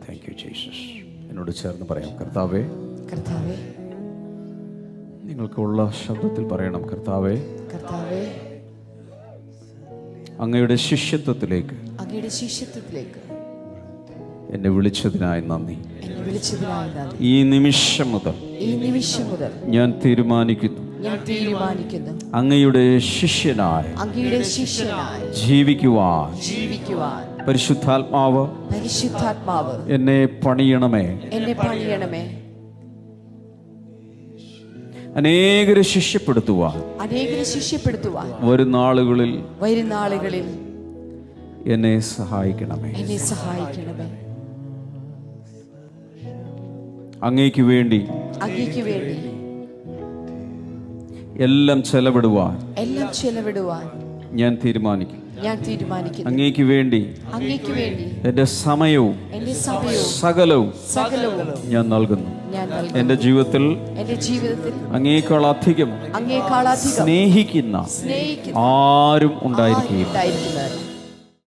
Thank you Jesus. എന്നോട് ചേർന്ന് പറയാം, കർത്താവേ, കർത്താവേ, നിങ്ങൾക്കുള്ള ശബ്ദത്തിൽ പറയണം, കർത്താവേ, കർത്താവേ, അങ്ങയുടെ ശിഷ്യത്വത്തിലേക്ക് അങ്ങയുടെ ശിഷ്യത്വത്തിലേക്ക് എന്നെ വിളിച്ചതിനായി നന്ദി. എന്നെ വിളിച്ചതിനായി നന്ദി. ഈ നിമിഷം മുതൽ ഞാൻ തീരുമാനിക്കുന്നു അങ്ങയുടെ ശിഷ്യനായി ജീവിക്കുവാൻ പരിശുദ്ധാത്മാവ് എന്നെ പണിയണമേ. അനേകരെ ശിഷ്യപ്പെടുത്തുവാൻ വരും നാളുകളിൽ എന്നെ സഹായിക്കണമേ. അങ്ങേക്ക് വേണ്ടി എല്ലാം ചെലവിടുവാൻ ഞാൻ തീരുമാനിക്കും. അങ്ങേക്ക് വേണ്ടി എന്റെ സമയവും സകലവും ഞാൻ നൽകുന്നു. എന്റെ ജീവിതത്തിൽ അങ്ങേക്കാൾ അധികം സ്നേഹിക്കുന്ന ആരും ഉണ്ടായിരിക്കുകയില്ല.